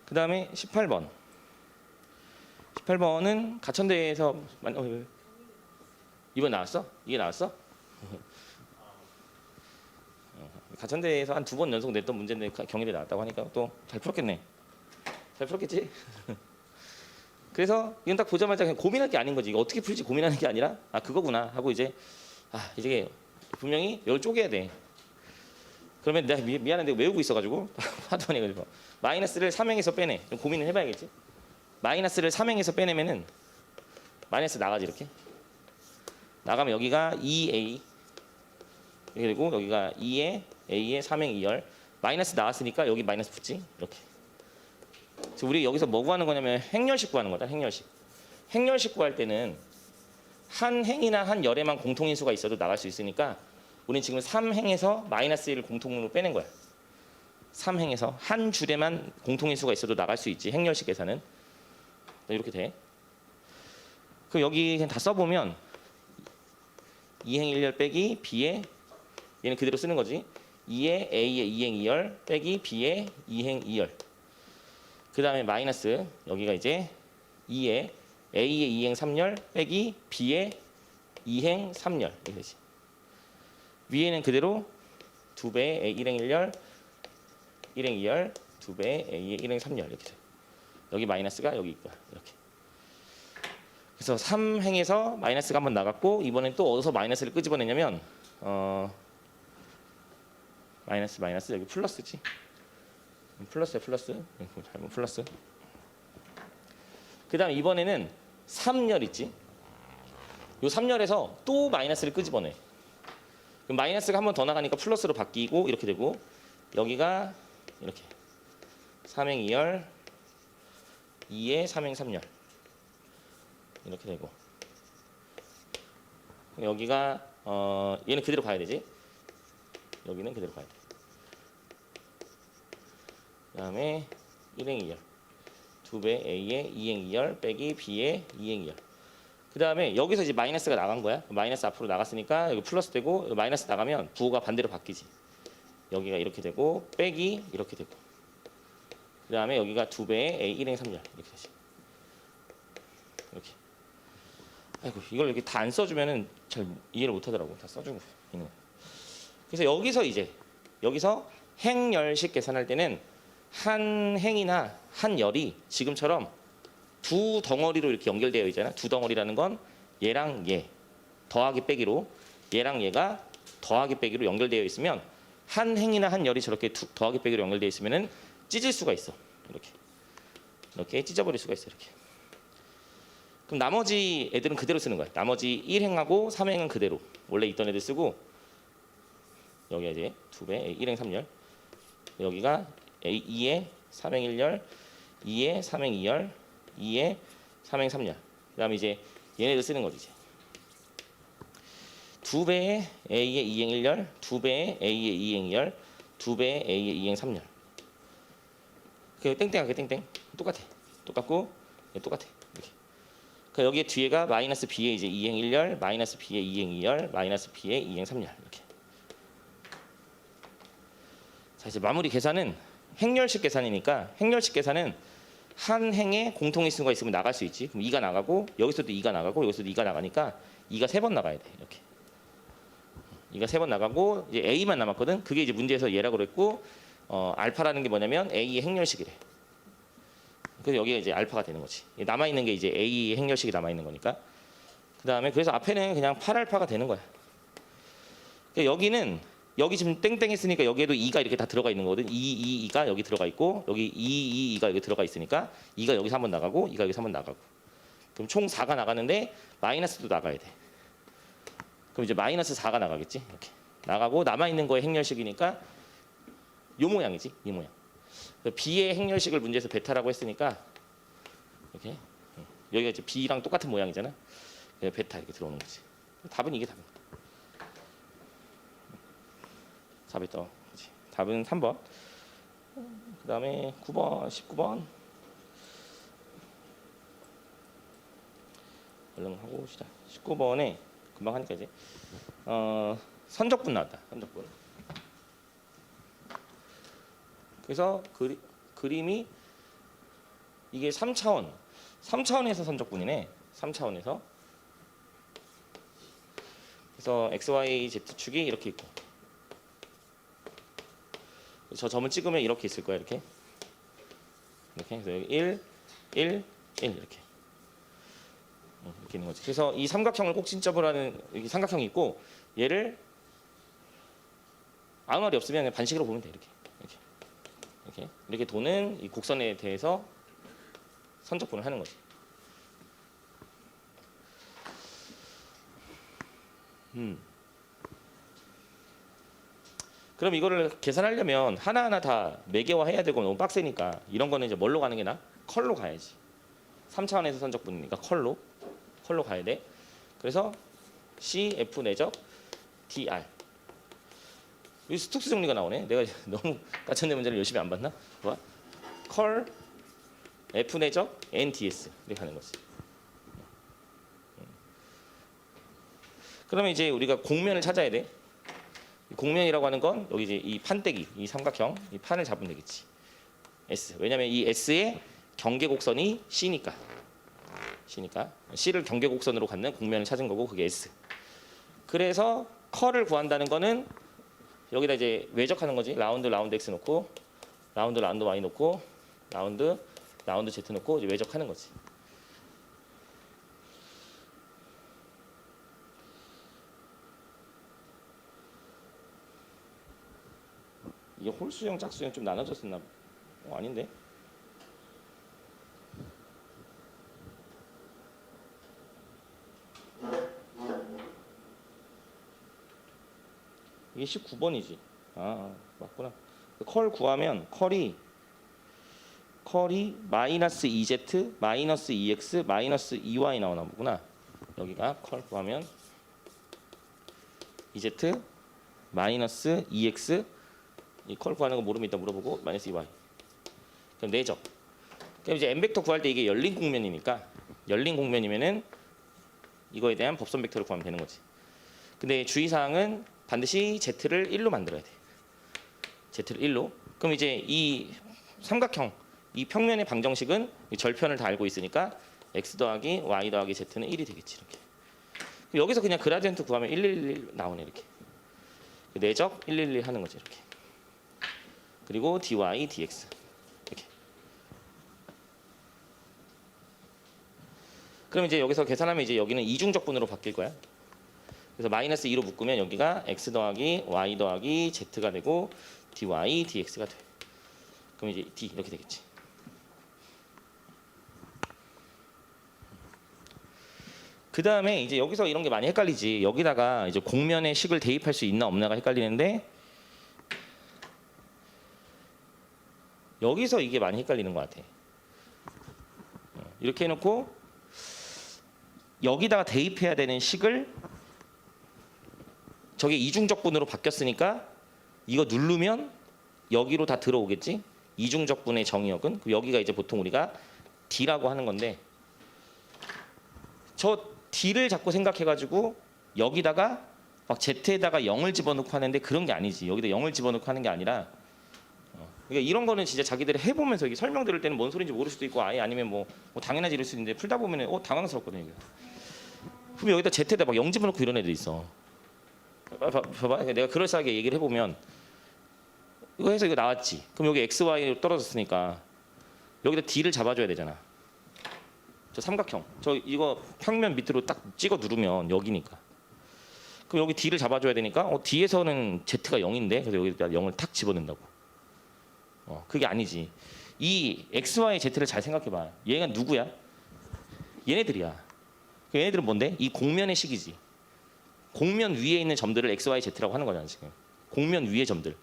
그 다음에 18번. 18번은 가천대에서 이번 나왔어? 이게 나왔어? 가천대에서 한 2번 연속 냈던 문제인데 경희대 나왔다고 하니까 또 잘 풀었겠네. 잘 풀었겠지? 그래서 이건 딱 보자마자 그냥 고민할 게 아닌 거지. 이거 어떻게 풀지 고민하는 게 아니라 아 그거구나 하고 이제 이제 분명히 이걸 쪼개야 돼. 그러면 내가 미안한데 외우고 있어가지고 하도 많이 해가지고 마이너스를 3행에서 빼내. 좀 고민을 해봐야겠지. 마이너스를 3행에서 빼내면은 마이너스 나가지 이렇게. 나가면 여기가 2a 그리고 여기가 2에 a에 3행 2열 마이너스 나왔으니까 여기 마이너스 붙지 이렇게. 그래서 우리 여기서 뭐 구하는 거냐면 행렬식 구하는 거다. 행렬식. 행렬식 구할 때는 한 행이나 한 열에만 공통인수가 있어도 나갈 수 있으니까 우리는 지금 3행에서 마이너스 1을 공통으로 빼낸 거야. 3행에서 한 줄에만 공통인수가 있어도 나갈 수 있지. 행렬식 계산은. 이렇게 돼. 그럼 여기 그냥 다 써보면 2행 1열 빼기 b에 얘는 그대로 쓰는 거지. 2에 a에 2행 2열 빼기 b에 2행 2열. 그 다음에 마이너스 여기가 이제 2에 a에 2행 3열 빼기 b에 2행 3열 이렇게 되지. 위에는 그대로 2배에 a 1행 1열 1행 2열 2배에 a에 1행 3열 이렇게 돼. 여기 마이너스가 여기 있고요. 이렇게. 그래서 3행에서 마이너스가 한번 나갔고 이번엔 또 어디서 마이너스를 끄집어내냐면 마이너스 여기 플러스지. 플러스야 플러스. 잘못 플러스. 그 다음 이번에는 3열 있지. 요 3열에서 또 마이너스를 끄집어내. 그럼 마이너스가 한 번 더 나가니까 플러스로 바뀌고 이렇게 되고 여기가 이렇게 3행 2열 2에 3행 3열 이렇게 되고 여기가 얘는 그대로 가야 되지. 여기는 그대로 가야 돼. 그 다음에 1행 2열 2배 a에 2행 2열 빼기 b에 2행 2열. 그 다음에 여기서 이제 마이너스가 나간 거야. 마이너스 앞으로 나갔으니까 여기 플러스 되고 마이너스 나가면 부호가 반대로 바뀌지. 여기가 이렇게 되고 빼기 이렇게 되고 그 다음에 여기가 2배에 a 1행 3열 이렇게 되지. 이렇게. 아이고 이걸 이렇게 다 안 써주면은 잘 이해를 못하더라고. 다 써주고 있는. 그래서 여기서 행열식 계산할 때는 한 행이나 한 열이 지금처럼 두 덩어리로 이렇게 연결되어 있잖아. 두 덩어리라는 건 얘랑 얘 더하기 빼기로 얘랑 얘가 더하기 빼기로 연결되어 있으면 한 행이나 한 열이 저렇게 더하기 빼기로 연결되어 있으면은 찢을 수가 있어. 이렇게 찢어버릴 수가 있어. 이렇게. 그럼 나머지 애들은 그대로 쓰는 거야. 나머지 1행하고 3행은 그대로 원래 있던 애들 쓰고 여기가 이제 2배 1행 3열 여기가 2에 3행 1열 2에 3행 2열 2에 3행 3열 그 다음에 이제 얘네들 쓰는 거지. 이제 2배에 a에 2행 1열 2배에 a에 2행 2열 2배에 a에 2행 3열 그 땡땡하게 땡땡 똑같아. 똑같고 똑같아. 이렇게. 그 그 여기 뒤에가 마이너스 b의 이제 2행 1열, 마이너스 b의 2행 2열, 마이너스 b의 2행 3열 이렇게. 자 이제 마무리 계산은 행렬식 계산이니까 행렬식 계산은 한 행에 공통인수가 있으면 나갈 수 있지. 그럼 2가 나가고 여기서도 2가 나가고 여기서도 2가 나가니까 2가 3번 나가야 돼. 이렇게. 2가 3번 나가고 이제 a만 남았거든. 그게 이제 문제에서 얘라고 그랬고 알파라는 게 뭐냐면 a의 행렬식이래. 그래서 여기가 이제 알파가 되는 거지. 남아 있는 게 이제 a의 행렬식이 남아 있는 거니까. 그다음에 그래서 앞에는 그냥 8알파가 되는 거야. 그러니까 여기는 여기 지금 땡땡 했으니까 여기에도 2가 이렇게 다 들어가 있는 거거든. 2가 여기 들어가 있고 여기 2가 여기 들어가 있으니까 2가 여기서 한번 나가고 2가 여기서 한번 나가고. 그럼 총 4가 나가는데 마이너스도 나가야 돼. 그럼 이제 마이너스 4가 나가겠지. 이렇게 나가고 남아 있는 거에 행렬식이니까 요 모양이지. 이 모양. B의 행렬식을 문제에서 베타라고 했으니까 이렇게 여기가 이제 B랑 똑같은 모양이잖아. 베타 이렇게 들어오는 거지. 답은 이게 답이야. 4배 떠. 그렇지. 답은 3번. 그다음에 9번, 19번. 얼른 하고 시작. 19번에 금방 하니까 이제 선적분 나왔다. 선적분. 그래서 그림이 이게 3차원에서 선적분이네. 3차원에서. 그래서 XY Z축이 이렇게 있고 저 점을 찍으면 이렇게 있을 거야. 이렇게 그래서 여기 1, 1, 1 이렇게 있는 거지. 그래서 이 삼각형을 꼭 진접을 여기 삼각형이 있고 얘를 아무 말이 없으면 그냥 반식으로 보면 돼. 이렇게 도는 이 곡선에 대해서 선적분을 하는 거지. 그럼 이거를 계산하려면 하나하나 다 매개화해야 되고 너무 빡세니까 이런 거는 이제 뭘로 가는 게 나아? 컬로 가야지. 3차원에서 선적분이니까 컬로 가야 돼. 그래서 CF 내적 DR. 여기 스톡스 정리가 나오네. 내가 너무 까쳤네 문제를 열심히 안 봤나? 봐. 컬 F 내적 NDS 이렇게 하는 거지. 그러면 이제 우리가 공면을 찾아야 돼. 공면이라고 하는 건 여기 이제 이 판때기, 이 삼각형, 이 판을 잡으면 되겠지. S. 왜냐면 이 S의 경계곡선이 C니까. C를 경계곡선으로 갖는 공면을 찾은 거고 그게 S. 그래서 컬을 구한다는 거는 여기다 이제 외적하는 거지. 라운드 X 놓고 라운드 Y 놓고 라운드 Z 놓고 이제 외적하는 거지. 이게 홀수형, 짝수형 좀 나눠졌었나? 아닌데? 이게 19번이지. 아, 맞구나. 컬 구하면 컬이 마이너스 2z, 마이너스 2x, 마이너스 2y 나오나 보구나. 여기가 컬 구하면 2z, 마이너스 2x, 이 컬 구하는 거 모르면 이따 물어보고 마이너스 2y. 그럼 4점. 그럼 이제 n 벡터 구할 때 이게 열린 공면이니까 열린 공면이면은 이거에 대한 법선 벡터를 구하면 되는 거지. 근데 주의사항은 반드시 z를 1로 만들어야 돼. z를 1로. 그럼 이제 이 삼각형, 이 평면의 방정식은 절편을 다 알고 있으니까 x 더하기 y 더하기 z는 1이 되겠지. 이렇게. 여기서 그냥 그라디언트 구하면 111 나오네. 이렇게. 내적 111 하는 거지. 이렇게. 그리고 dy, dx. 이렇게. 그럼 이제 여기서 계산하면 이제 여기는 이중적분으로 바뀔 거야. 그래서 마이너스 2로 묶으면 여기가 x 더하기 y 더하기 z가 되고 dy, dx가 돼. 그럼 이제 d 이렇게 되겠지. 그 다음에 이제 여기서 이런 게 많이 헷갈리지. 여기다가 이제 공면의 식을 대입할 수 있나 없나가 헷갈리는데 여기서 이게 많이 헷갈리는 것 같아. 이렇게 해놓고 여기다가 대입해야 되는 식을 저게 이중적분으로 바뀌었으니까 이거 누르면 여기로 다 들어오겠지. 이중적분의 정의역은 여기가 이제 보통 우리가 D라고 하는 건데 저 D를 자꾸 생각해가지고 여기다가 막 Z에다가 0을 집어넣고 하는데 그런 게 아니지. 여기다 0을 집어넣고 하는 게 아니라 그러니까 이런 거는 진짜 자기들이 해보면서 이게 설명 들을 때는 뭔 소리인지 모를 수도 있고 아예 아니면 뭐 당연하지 이럴 수도 있는데 풀다 보면은 당황스럽거든요. 이게. 그럼 여기다 Z에다 막 0 집어넣고 이런 애들 있어. 봐봐. 내가 그럴싸하게 얘기를 해보면 이거 해서 이거 나왔지. 그럼 여기 X, Y로 떨어졌으니까 여기다 D를 잡아줘야 되잖아. 저 삼각형. 저 이거 평면 밑으로 딱 찍어 누르면 여기니까. 그럼 여기 D를 잡아줘야 되니까 D에서는 Z가 0인데 그래서 여기다 0을 탁 집어넣는다고. 그게 아니지. 이 X, Y, Z를 잘 생각해봐. 얘가 누구야? 얘네들이야. 얘네들은 뭔데? 이 공면의 식이지. 공면 위에 있는 점들을 X, Y, Z라고 하는 거잖아 지금. 공면 위의 점들.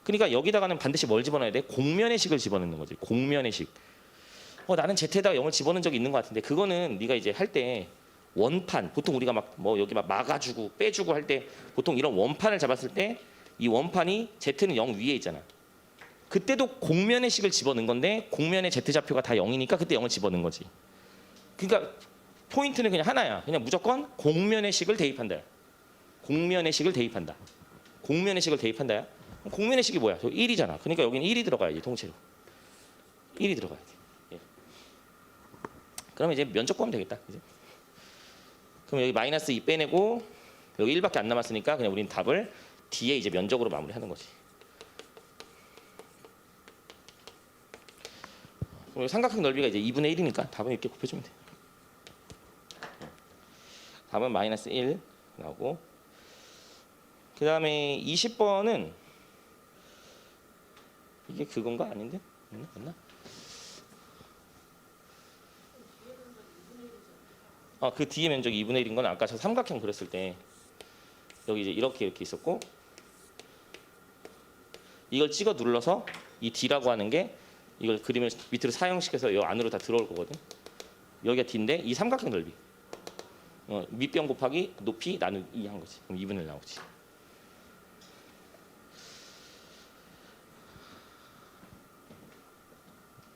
그러니까 여기다가는 반드시 뭘 집어넣어야 돼? 공면의 식을 집어넣는 거지. 공면의 식. 나는 Z에다가 0을 집어넣은 적이 있는 것 같은데 그거는 네가 이제 할 때 원판 보통 우리가 막 뭐 여기 막 막아주고 빼주고 할 때 보통 이런 원판을 잡았을 때 이 원판이 Z는 0 위에 있잖아. 그때도 공면의 식을 집어넣은 건데 공면의 Z-좌표가 다 0이니까 그때 0을 집어넣은 거지. 그러니까 포인트는 그냥 하나야. 그냥 무조건 공면의 식을 대입한다. 공면의 식을 대입한다. 공면의 식을 대입한다야. 공면의 식이 뭐야? 저 1이잖아. 그러니까 여기는 1이 들어가야지 통째로. 1이 들어가야 돼. 예. 그럼 이제 면적 구하면 되겠다. 이제. 그럼 여기 마이너스 2 빼내고 여기 1밖에 안 남았으니까 그냥 우리는 답을 D에 이제 면적으로 마무리하는 거지. 그럼 삼각형 넓이가 이제 2분의 1이니까 답은 이렇게 곱해주면 돼. 답은 마이너스 1 나오고 그 다음에 20번은 이게 그건가 아닌데? 맞나? 그 뒤에 면적이 2분의 1인 건 아까 저 삼각형 그렸을 때 여기 이제 이렇게 있었고 이걸 찍어 눌러서 이 D라고 하는 게 이걸 그림을 밑으로 사형시켜서 이 안으로 다 들어올 거거든. 여기가 D인데 이 삼각형 넓이 밑변 곱하기 높이 나누기 2 한 거지. 그럼 2분의 1 나오지.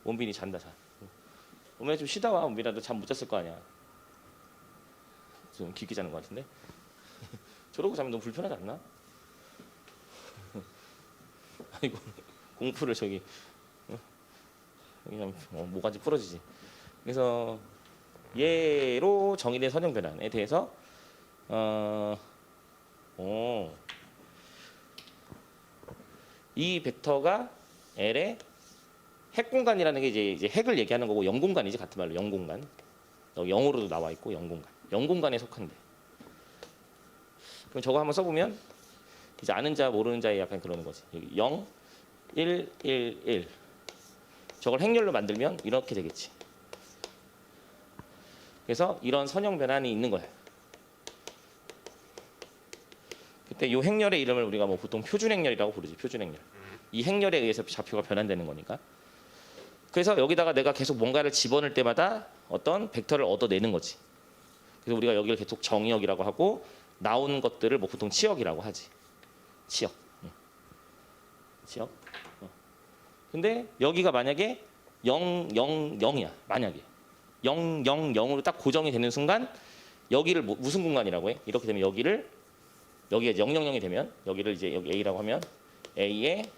원빈이 잔다 자. 오늘 좀 쉬다 와. 원빈아 너 잠 못 잤을 거 아니야. 좀 깊게 자는 거 같은데. 저러고 자면 너무 불편하지 않나? 아이고 공포를 저기 그냥 뭐가지 부러지지. 그래서 얘로 정의된 선형 변환에 대해서 이 벡터가 L의 핵 공간이라는 게 이제 핵을 얘기하는 거고 0 공간이지 같은 말로 0 공간. 여기 0으로도 나와 있고 0 공간. 0 공간에 속한데. 그럼 저거 한번 써보면 이제 아는 자 모르는 자에 약간 그러는 거지. 여기 0, 1, 1, 1. 저걸 행렬로 만들면 이렇게 되겠지. 그래서 이런 선형 변환이 있는 거야. 그때 이 행렬의 이름을 우리가 뭐 보통 표준 행렬이라고 부르지. 표준 행렬. 이 행렬에 의해서 좌표가 변환되는 거니까. 그래서 여기다가 내가 계속 뭔가를 집어넣을 때마다 어떤 벡터를 얻어내는 거지. 그래서 우리가 여기를 계속 정의역이라고 하고 나오는 것들을 뭐 보통 치역이라고 하지. 치역. 치역. 근데 여기가 만약에 0, 0, 0이야. 만약에 0, 0, 0으로 딱 고정이 되는 순간 여기를 무슨 공간이라고 해? 이렇게 되면 여기가 이제 0, 0, 0이 되면 여기를 이제 여기 A라고 하면 A의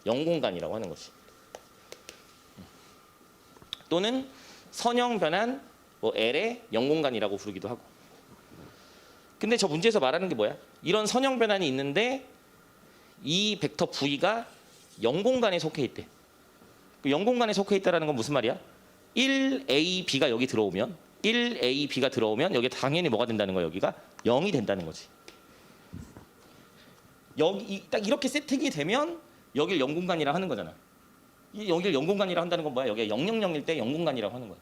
0 공간이라고 하는 거지. 또는 선형 변환 뭐 L의 0 공간이라고 부르기도 하고. 근데 저 문제에서 말하는 게 뭐야? 이런 선형 변환이 있는데 이 벡터 V가 0 공간에 속해 있대. 0 공간에 속해 있다라는 건 무슨 말이야? 1AB가 여기 들어오면 1AB가 들어오면 여기 당연히 뭐가 된다는 거야? 여기가 0이 된다는 거지. 여기 딱 이렇게 세팅이 되면 여길 0 공간이라 하는 거잖아. 여길 0 공간이라 한다는 건 뭐야? 여기가 000일 때 0 공간이라고 하는 거야.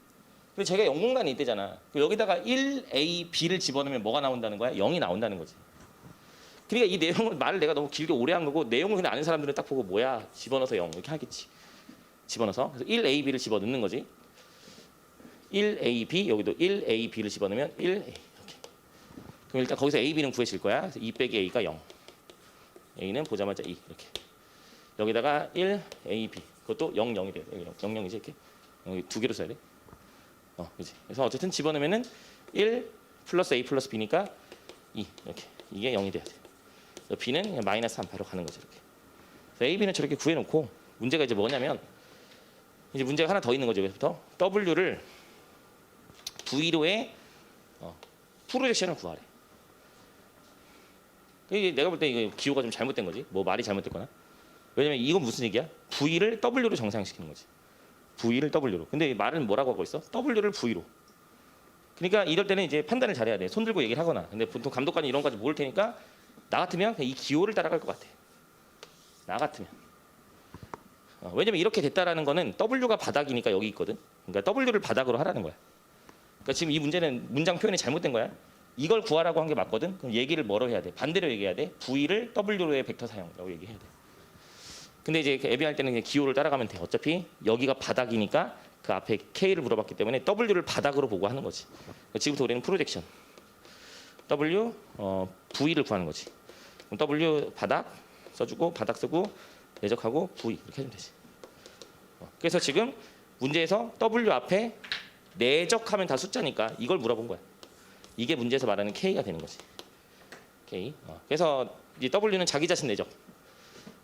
근데 제가 0 공간이 있대잖아. 여기다가 1AB를 집어넣으면 뭐가 나온다는 거야? 0이 나온다는 거지. 그러니까 이 내용을 말을 내가 너무 길게 오래 한 거고 내용을 그냥 아는 사람들은 딱 보고 뭐야? 집어넣어서 0 이렇게 하겠지. 집어넣어서 그래서 1AB를 집어넣는 거지. 1AB 여기도 1AB를 집어넣으면 1A 이렇게. 그럼 일단 거기서 AB는 구해질 거야. 그래서 2 빼기 A가 0. A는 보자마자 2 이렇게. 여기다가 1AB 그것도 0, 0이 돼요. 0, 0이지 이렇게. 여기 두 개로 써야 돼. 그렇지. 그래서 어쨌든 집어넣으면은 1 플러스 A 플러스 B니까 2 이렇게 이게 0이 돼야 돼. B는 그냥 마이너스 3 바로 가는 거죠 이렇게. 그래서 A, B는 저렇게 구해놓고 문제가 이제 뭐냐면 이제 문제가 하나 더 있는 거죠. 여기서부터 W를 V로의 프로젝션을 구하래. 이게 내가 볼 때 이거 기호가 좀 잘못된 거지. 뭐 말이 잘못됐거나. 왜냐면 이건 무슨 얘기야? V를 W로 정상시키는 거지. V를 W로. 근데 말은 뭐라고 하고 있어? W를 V로. 그러니까 이럴 때는 이제 판단을 잘해야 돼. 손 들고 얘기를 하거나. 근데 보통 감독관이 이런 거까지 모를 테니까 나 같으면 그냥 이 기호를 따라갈 것 같아. 나 같으면. 왜냐면 이렇게 됐다라는 거는 W가 바닥이니까 여기 있거든. 그러니까 W를 바닥으로 하라는 거야. 그러니까 지금 이 문제는 문장 표현이 잘못된 거야. 이걸 구하라고 한 게 맞거든. 그럼 얘기를 뭐로 해야 돼? 반대로 얘기해야 돼. V를 W로의 벡터 사용이라고 얘기해야 돼. 근데 이제 애비할 때는 그냥 기호를 따라가면 돼. 어차피 여기가 바닥이니까 그 앞에 K를 물어봤기 때문에 W를 바닥으로 보고 하는 거지. 지금부터 우리는 프로젝션. W V를 구하는 거지. 그럼 W 바닥 써주고 바닥 쓰고 내적하고 V 이렇게 해주면 되지. 그래서 지금 문제에서 W 앞에 내적하면 다 숫자니까 이걸 물어본 거야. 이게 문제에서 말하는 K가 되는 거지. K. 그래서 이 W는 자기 자신 내적.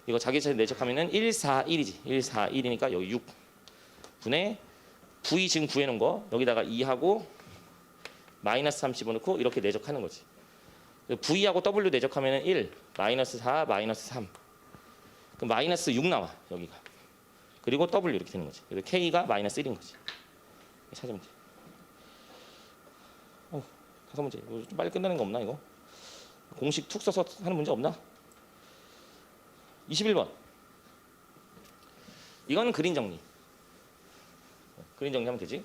이거 자기 자신 내적하면은 1, 4, 1이지. 1, 4, 1이니까 여기 6 분의 V 지금 구해놓은 거 여기다가 2하고 마이너스 3 집어넣고 이렇게 내적하는 거지. V하고 W 내적하면은 1, 마이너스 4, 마이너스 3. 그럼 마이너스 6 나와 여기가. 그리고 W 이렇게 되는 거지. 그래서 K가 마이너스 1인 거지. 찾으면 돼. 다섯 문제. 이거 좀 빨리 끝나는 거 없나 이거? 공식 툭 써서 하는 문제 없나? 21번. 이건 그린 정리. 그린 정리하면 되지.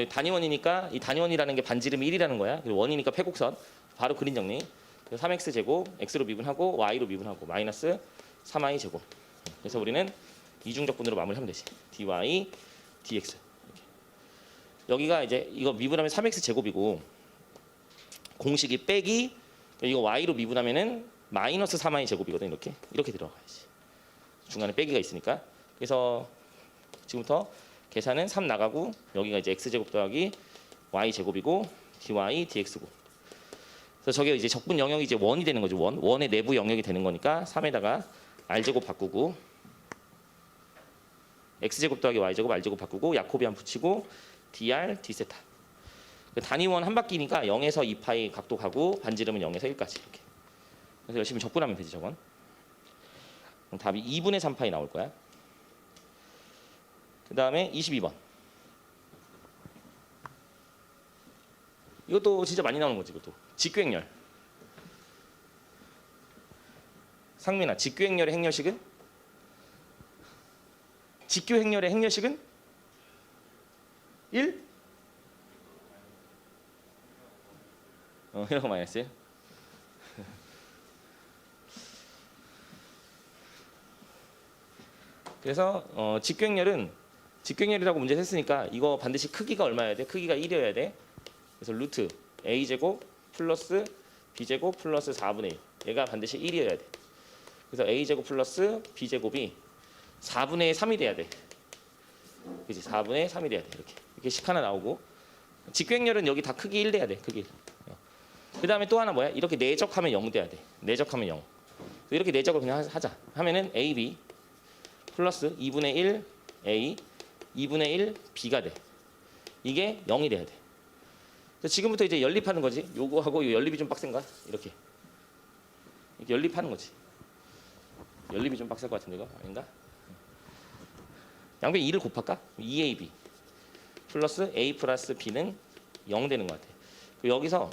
단위원이니까 이 단위원이라는 게 반지름이 1이라는 거야. 그리고 원이니까 패곡선. 바로 그린 정리. 3x 제곱 x로 미분하고 y로 미분하고 마이너스 3y 제곱. 그래서 우리는 이중적분으로 마무리하면 되지. dy, dx. 이렇게. 여기가 이제 이거 미분하면 3x 제곱이고 공식이 빼기 이거 y로 미분하면은 마이너스 3y 제곱이거든. 이렇게 들어가야지. 중간에 빼기가 있으니까. 그래서 지금부터 계산은 3 나가고 여기가 이제 x 제곱 더하기 y 제곱이고 dy dx고. 그래서 저게 이제 적분 영역이 이제 원이 되는 거죠. 원의 내부 영역이 되는 거니까 3에다가 r 제곱 바꾸고 x 제곱 더하기 y 제곱 r 제곱 바꾸고 야코비안 붙이고 dr d 세타. 단위원 한 바퀴니까 0에서 2파이 각도 가고 반지름은 0에서 1까지 이렇게. 그래서 열심히 적분하면 되지 저건. 그럼 답이 2분의 3파이 나올 거야. 그 다음에 22번. 이것도 진짜 많이 나오는 거지. 이것도 직교행렬. 상민아, 직교행렬의 행렬식은? 직교행렬의 행렬식은? 1? 이런 거 마이너스 1. 그래서 직교행렬이라고 문제 했으니까 이거 반드시 크기가 얼마여야 돼? 크기가 1이어야 돼. 그래서 루트 a 제곱 플러스 b 제곱 플러스 4분의 1. 얘가 반드시 1이어야 돼. 그래서 a 제곱 플러스 b 제곱이 4분의 3이 돼야 돼. 그렇지? 4분의 3이 돼야 돼. 이렇게 식 하나 나오고 직교행렬은 여기 다 크기 1 돼야 돼. 크기 1. 그 다음에 또 하나 뭐야? 이렇게 내적하면 0 돼야 돼. 내적하면 0. 이렇게 내적을 그냥 하자. 하면은 ab 플러스 2분의 1 a 2분의 1 b가 돼. 이게 0이 돼야 돼. 그래서 지금부터 이제 연립하는 거지. 요거하고 요 연립이 좀 빡센가? 이렇게 연립하는 거지. 연립이 좀 빡셀 것 같은데 이거 아닌가? 양변 2를 곱할까? 2ab 플러스 a 플러스 b는 0 되는 것 같아. 그리고 여기서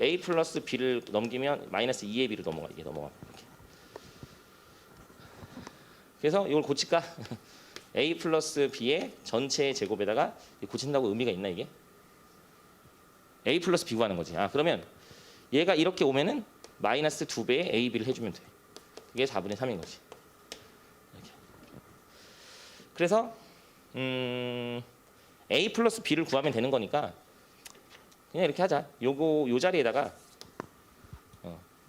a 플러스 b를 넘기면 마이너스 2ab로 넘어가. 이게 넘어가. 이렇게. 그래서 이걸 고칠까? a 플러스 b의 전체의 제곱에다가 고친다고 의미가 있나 이게? a 플러스 b 구하는 거지. 그러면 얘가 이렇게 오면은 마이너스 2배의 a, b를 해주면 돼. 그게 4분의 3인 거지. 이렇게. 그래서 a 플러스 b를 구하면 되는 거니까 그냥 이렇게 하자. 요 자리에다가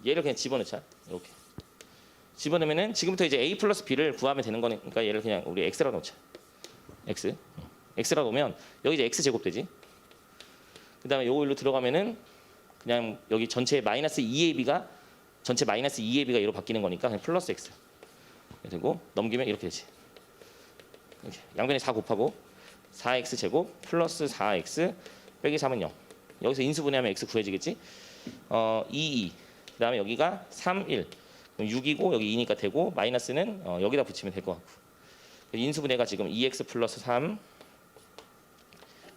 얘를 그냥 집어넣자. 이렇게 집어넣으면은 지금부터 이제 a 플러스 b를 구하면 되는 거니까 얘를 그냥 우리 x라 놓자. x라 놓으면 여기 이제 x 제곱 되지. 그 다음에 요거 일로 들어가면은 그냥 여기 전체 마이너스 2ab가 전체 마이너스 2ab가 얘로 바뀌는 거니까 그냥 플러스 x 되고 넘기면 이렇게 되지. 이렇게 양변에 4 곱하고 4x 제곱 플러스 4x 빼기 3은 0. 여기서 인수분해하면 x 구해지겠지. 2, 그 다음에 여기가 3, 1. 그럼 6이고 여기 2니까 되고 마이너스는 여기다 붙이면 될 것 같고. 인수분해가 지금 2x 플러스 3.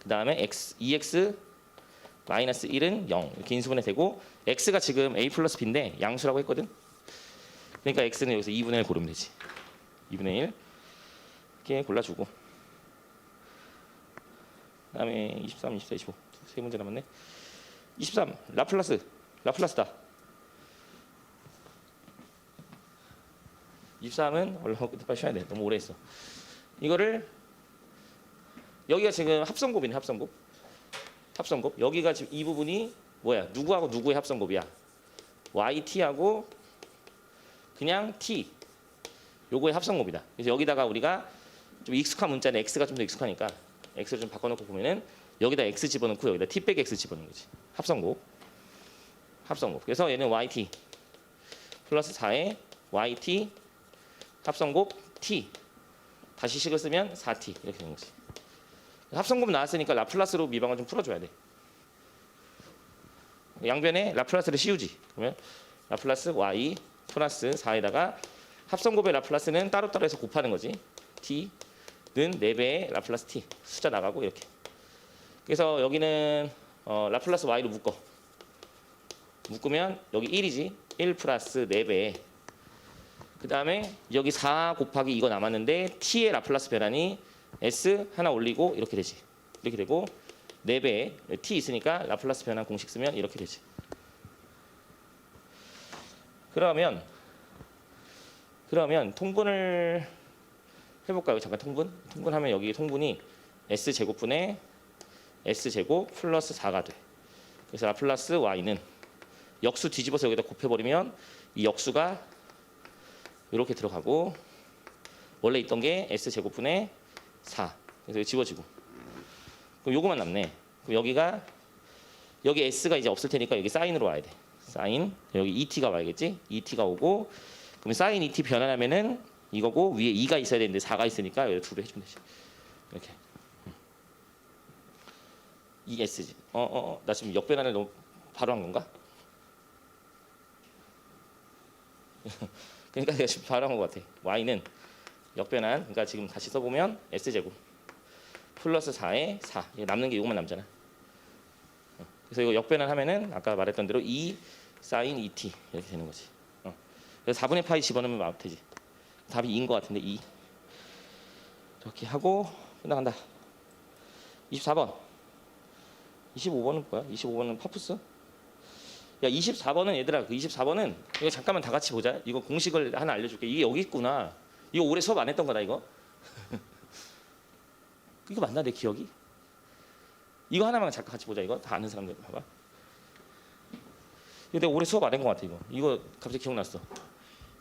그 다음에 2x 마이너스 1은 0. 이렇게 인수분해 되고 x가 지금 a 플러스 b인데 양수라고 했거든. 그러니까 x는 여기서 2분의 1 고르면 되지. 2분의 1 이렇게 골라주고 그 다음에 23, 24, 25 세 문제 남았네. 23 라플라스다. 23은 얼른 빨리 쉬어야 돼. 너무 오래 했어. 이거를 여기가 지금 합성곱이네. 합성곱. 여기가 지금 이 부분이 뭐야? 누구하고 누구의 합성곱이야? yt하고 그냥 t. 요거의 합성곱이다. 그래서 여기다가 우리가 좀 익숙한 문자는 x가 좀 더 익숙하니까 x를 좀 바꿔놓고 보면은 여기다 x 집어넣고 여기다 t 빼기 x 집어넣는 거지. 합성곱. 그래서 얘는 yt 플러스 4에 yt 합성곱 t 다시 식을 쓰면 4t 이렇게 되는 거지. 합성곱 나왔으니까 라플라스로 미방을 좀 풀어줘야 돼. 양변에 라플라스를 씌우지. 그러면 라플라스 y 플러스 4에다가 합성곱의 라플라스는 따로따로 해서 곱하는 거지. t는 4배의 라플라스 t. 숫자 나가고 이렇게. 그래서 여기는 라플라스 y로 묶으면 여기 1이지. 1 플러스 4배. 그 다음에 여기 4 곱하기 이거 남았는데 t의 라플라스 변환이 s 하나 올리고 이렇게 되지. 이렇게 되고 4배에 t 있으니까 라플라스 변환 공식 쓰면 이렇게 되지. 그러면 통분을 해볼까요? 잠깐 통분하면 여기 통분이 s 제곱분의 s 제곱 플러스 4가 돼. 그래서 라플라스 y는 역수 뒤집어서 여기다 곱해버리면 이 역수가 이렇게 들어가고 원래 있던 게 s 제곱분의 4. 그래서 지워지고. 그럼 요거만 남네. 그럼 여기 s가 이제 없을 테니까 여기 사인으로 와야 돼. 사인 여기 et가 와야겠지. et가 오고 그럼 사인 et 변환하면은 이거고 위에 2가 있어야 되는데 4가 있으니까 여기 2배 해주면 되지. 이렇게. ESG. 나 지금 역변환을 너무 바로 한 건가? 그러니까 내가 지금 바로 한 것 같아. y는 역변환. 그러니까 지금 다시 써보면 s 제곱 플러스 4에 4. 남는 게 이것만 남잖아. 그래서 이거 역변환하면은 아까 말했던 대로 2 사인 2t 이렇게 되는 거지. 그래서 4분의 파이 집어넣으면 되지. 답이 2인 것 같은데 2. 이렇게 하고 끝나간다. 24번. 25번은 뭐야? 25번은 파푸스? 야 24번은 얘들아 그 24번은 이거 잠깐만 다 같이 보자. 이거 공식을 하나 알려줄게. 이게 여기 있구나. 이거 올해 수업 안 했던 거다 이거. 이거 맞나 내 기억이? 이거 하나만 잠깐 같이 보자. 이거 다 아는 사람들 봐봐. 이거 내가 올해 수업 안 한 것 같아 이거. 이거 갑자기 기억났어.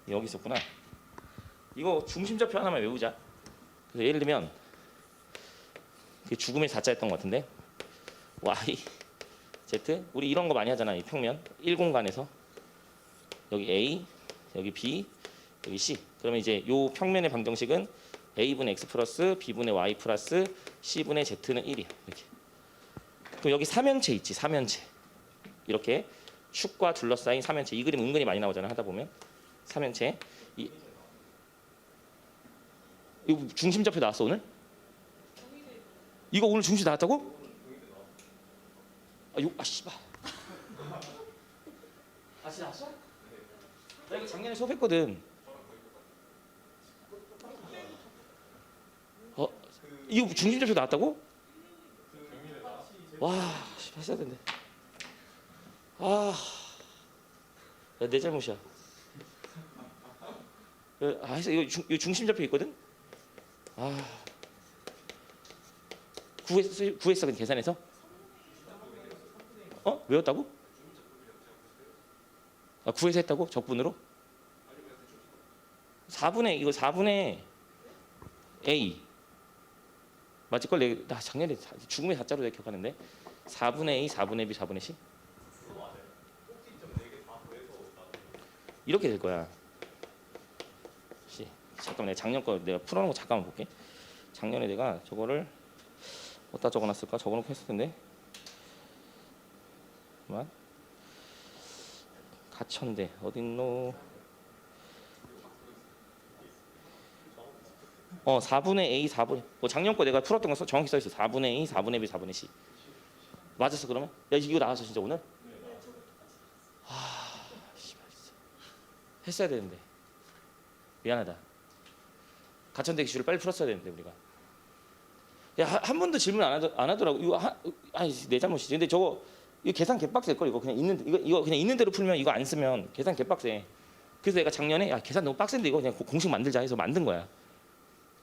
여기 있었구나. 이거 중심좌표 하나만 외우자. 그래서 예를 들면 죽음의 4자였던 것 같은데 y z 우리 이런 거 많이 하잖아. 이 평면 1공간에서 여기 a 여기 b 여기 c. 그러면 이제 요 평면의 방정식은 a분의 x 플러스 b분의 y 플러스 c분의 z는 1이야. 이렇게. 그럼 여기 삼연체 있지. 삼연체. 이렇게 축과 둘러싸인 삼연체. 이 그림 은근히 많이 나오잖아. 하다 보면 삼연체. 이거 중심좌표 나왔어 오늘? 이거 오늘 중심 나왔다고? 씨발. 다시 나왔어? 나 이거 작년에 수업했거든. 이거 중심좌표 나왔다고? 와, 했어야 된대. 내 잘못이야. 했어. 이거 중심좌표 있거든? 구했어, 근데 계산해서? 외웠다고? 구해서 했다고? 적분으로? 4분의 A 맞을걸? 나 작년에 죽음의 4자로 내가 기억하는데 4분의 A, 4분의 B, 4분의 C 그거 맞아요. 꼭지점 4개 다 더해서 나오는 이렇게 될 거야. C. 잠깐만 내가 작년 거 내가 풀어놓은 거 잠깐만 볼게. 작년에 내가 저거를 어디다 적어놨을까? 적어놓고 했을 텐데. 잠깐만. 가천대 어딨노? 4분의 A, 4분. 작년 거 내가 풀었던 거 정확히 써 있어. 4분의 A, 4분의 B, 4분의 C. 맞았어 그러면? 야 이거 나왔어 진짜 오늘? 씨발 진짜. 했어야 되는데. 미안하다. 가천대 기술을 빨리 풀었어야 되는데 우리가. 야 한 번도 질문 안 하더라고. 이거 아니 내 잘못이지. 근데 저거 이거 계산 개빡셀 걸 이거 그냥 이거 그냥 있는 대로 풀면 이거 안 쓰면 계산 개빡세. 그래서 내가 작년에 야 계산 너무 빡센데 이거 그냥 공식 만들자 해서 만든 거야.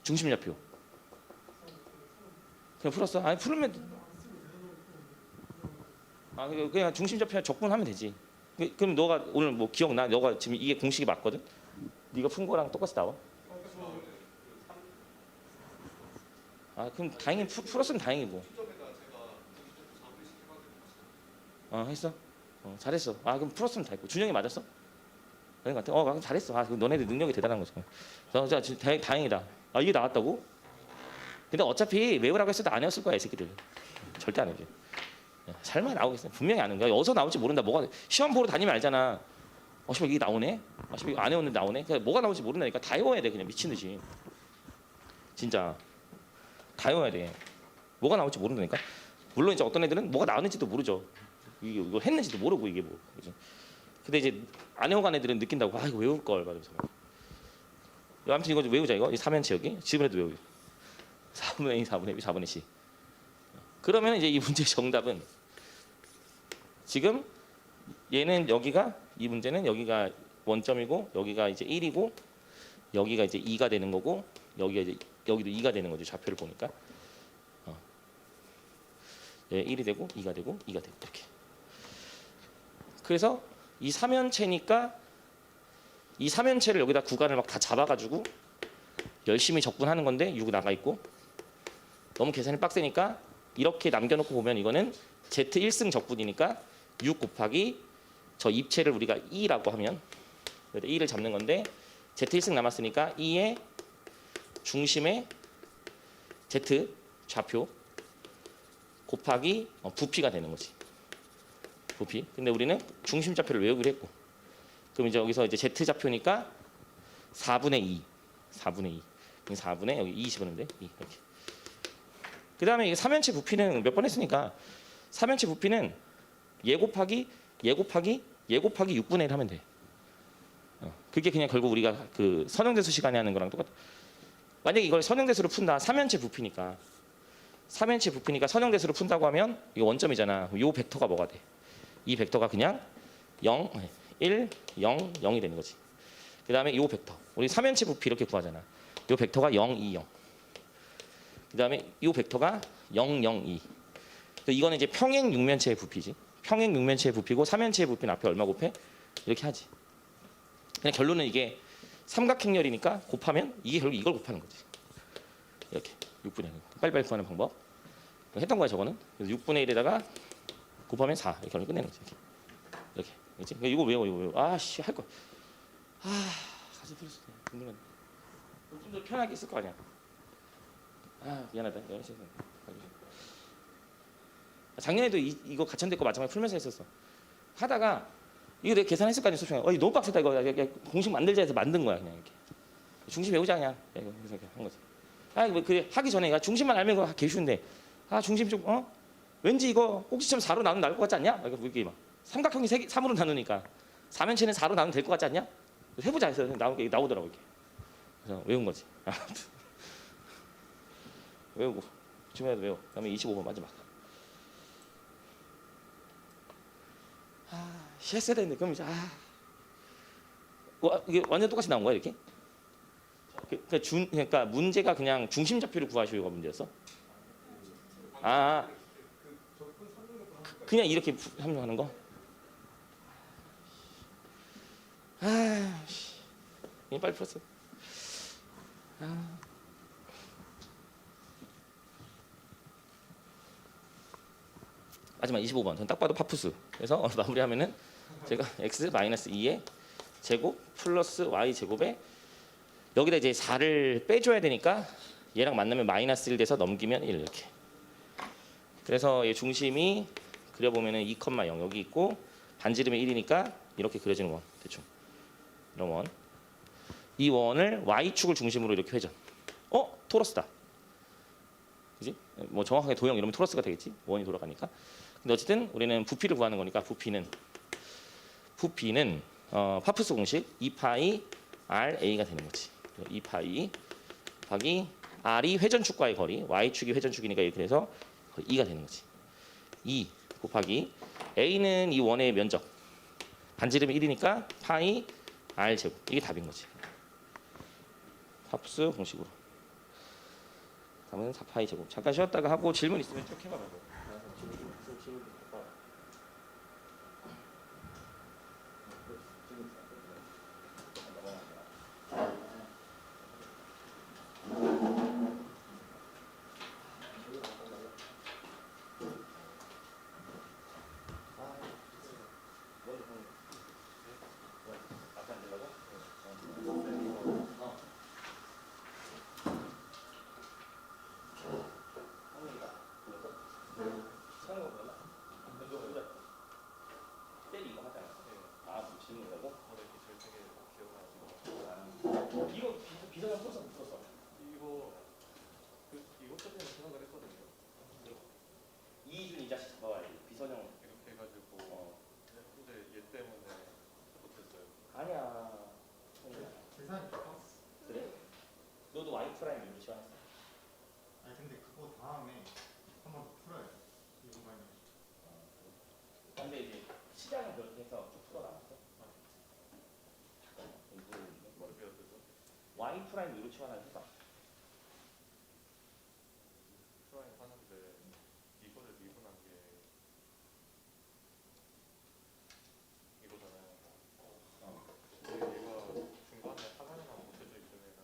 중심좌표. 그냥 풀었어. 아니 풀으면 그냥 중심좌표 적분하면 되지. 그럼 너가 오늘 뭐 기억나? 너가 지금 이게 공식이 맞거든. 네가 푼 거랑 똑같이 나와. 그럼 다행히 풀었으면 다행이고. 했어? 잘했어. 그럼 풀었으면 다 했고. 준영이 맞았어? 그런 것 같아. 그럼 잘했어. 그럼 너네들 능력이 대단한 거지. 자, 다행이다. 이게 나왔다고? 근데 어차피 외우라고 했어도 안 외웠을 거야, 이 새끼들. 절대 안 해줘. 설마 나오겠어? 분명히 아는 거야. 어디서 나올지 모른다. 시험 보러 다니면 알잖아. 씨발 이게 나오네? 씨발 이거 안 외웠는데 나오네? 그냥 뭐가 나올지 모른다니까. 다 외워야 돼, 그냥 미친 듯이. 진짜. 다 외워야 돼. 뭐가 나올지 모른다니까. 물론 이제 어떤 애들은 뭐가 나왔는지도 모르죠. 이거 했는지도 모르고 이게 뭐. 그죠? 근데 이제 안 외워간 애들은 느낀다고. 이거 외울 걸 말하면서. 아무튼 이거 좀 외우자 이거. 이 3연체 여기. 지금이라도 외우기. 4분의 A, 4분의 B, 4분의 C. 그러면 이제 이 문제의 정답은 지금 얘는 여기가 이 문제는 여기가 원점이고 여기가 이제 1이고 여기가 이제 2가 되는 거고 여기가 이제 여기도 2가 되는 거죠. 좌표를 보니까. 1이 되고 2가 되고 2가 되고 이렇게. 그래서 이 3연체니까 이 3연체를 여기다 구간을 막 다 잡아가지고 열심히 적분하는 건데 6 나가 있고 너무 계산이 빡세니까 이렇게 남겨놓고 보면 이거는 Z1승 적분이니까 6 곱하기 저 입체를 우리가 2라고 하면 2를 잡는 건데 Z1승 남았으니까 2의 중심의 Z 좌표 곱하기 부피가 되는 거지. 부피. 근데 우리는 중심 좌표를 외우기로 했고 그럼 이제 여기서 이제 Z 좌표니까 4분의 2. 4분의 2. 4분의 여기 2 집었는데 2 이렇게. 그 다음에 3연체 부피는 몇 번 했으니까 3연체 부피는 얘 곱하기 6분의 1 하면 돼. 그게 그냥 결국 우리가 그 선형대수 시간에 하는 거랑 똑같아. 만약에 이걸 선형대수로 푼다. 3연체 부피니까 선형대수로 푼다고 하면 이거 원점이잖아. 이 벡터가 뭐가 돼? 이 벡터가 그냥 0, 1, 0, 0이 되는 거지. 그 다음에 이 벡터. 우리 3연체 부피 이렇게 구하잖아. 이 벡터가 0, 2, 0. 그 다음에 이 벡터가 0, 0, 2. 이거는 이제 평행 육면체의 부피지. 평행 육면체의 부피고 3연체의 부피는 앞에 얼마 곱해? 이렇게 하지. 그냥 결론은 이게 삼각행렬이니까 곱하면 이게 결국 이걸 곱하는 거지. 이렇게 6분의 1. 빨리빨리 구하는 방법. 했던 거야 저거는. 그래서 6분의 1에다가 곱하면 4. 이렇게 결론 끝내는 거지. 이렇게. 그렇지? 그러니까 이거 외워. 아씨 할 거. 가지 풀었어. 좀 더 편하게 있을 거 아니야. 미안하다. 내가 실수했네. 작년에도 이거 가천대 거 마찬가지로 풀면서 했었어. 하다가 이거 내가 계산했을 거 아니야. 수평. 이거 너무 빡세다 이거. 공식 만들자 해서 만든 거야 그냥 이렇게. 중심 외우자 그냥. 이거 이렇게 한 거지. 뭐 그래 하기 전에 중심만 알면 그거 개 쉬운데. 중심 좀 왠지 이거 꼭지점 4로 나누면 나올 것 같지 않냐? 이렇게 막 삼각형이 3으로 나누니까 3면체는 4로 나누면 될 것 같지 않냐? 해보자 해서 나오더라고 이렇게. 그래서 외운 거지. 외우고 지금이라도 외워. 그다음에 25번 마지막. 했어야 되는데 그럼 이제 이게 완전 똑같이 나온 거야 이렇게? 그러니까 문제가 그냥 중심 좌표를 구하시오가 문제였어? 그냥 이렇게 합류하는 거? 이거 빨리 풀었어. 마지막 25번. 전 딱 봐도 파푸스. 그래서 마무리하면은 제가 x 마이너스 2의 제곱 플러스 y 제곱에 여기다 이제 4를 빼줘야 되니까 얘랑 만나면 마이너스 1 돼서 넘기면 1 이렇게. 그래서 얘 중심이 그려보면은 2,0 여기 있고 반지름이 1이니까 이렇게 그려지는 원 대충 이런 원. 이 원을 y축을 중심으로 이렇게 회전. 토러스다. 그지? 뭐 정확하게 도형 이러면 토러스가 되겠지. 원이 돌아가니까. 근데 어쨌든 우리는 부피를 구하는 거니까 부피는 파푸스 공식 2파이 RA가 되는 거지. 2파이 곱하기 R이 회전축과의 거리, Y축이 회전축이니까 이렇게 해서 2가 되는 거지. 2 곱하기 A는 이 원의 면적, 반지름이 1이니까 파이 R 제곱. 이게 답인 거지. 파푸스 공식으로. 다음은 4파이 제곱. 잠깐 쉬었다가 하고 질문 있으면 쭉 해봐. 이거 비서장 풀었어 못 풀었어? 이것 때문에 생각을 했거든요. 이준 이 자식 잡아와야 돼. 비선형. 이렇게 해가지고 근데 얘 때문에 못했어요. 아니야. 계산이 좋았어. 그래? 너도 Y 프라임 이로 치환했어. 아니 근데 그거 다음에 한 번 더 풀어야 돼. 이거 많이. 근데 이제 시장은 그렇게 해서 쭉 풀어나갔어. 뭘 배웠어요? Y 프라임 이로 치환을 해봐. 프라임 하는데 이거를 미분한 게 이거잖아요. 근데 얘가 중간에 하나만 못해져 있으면은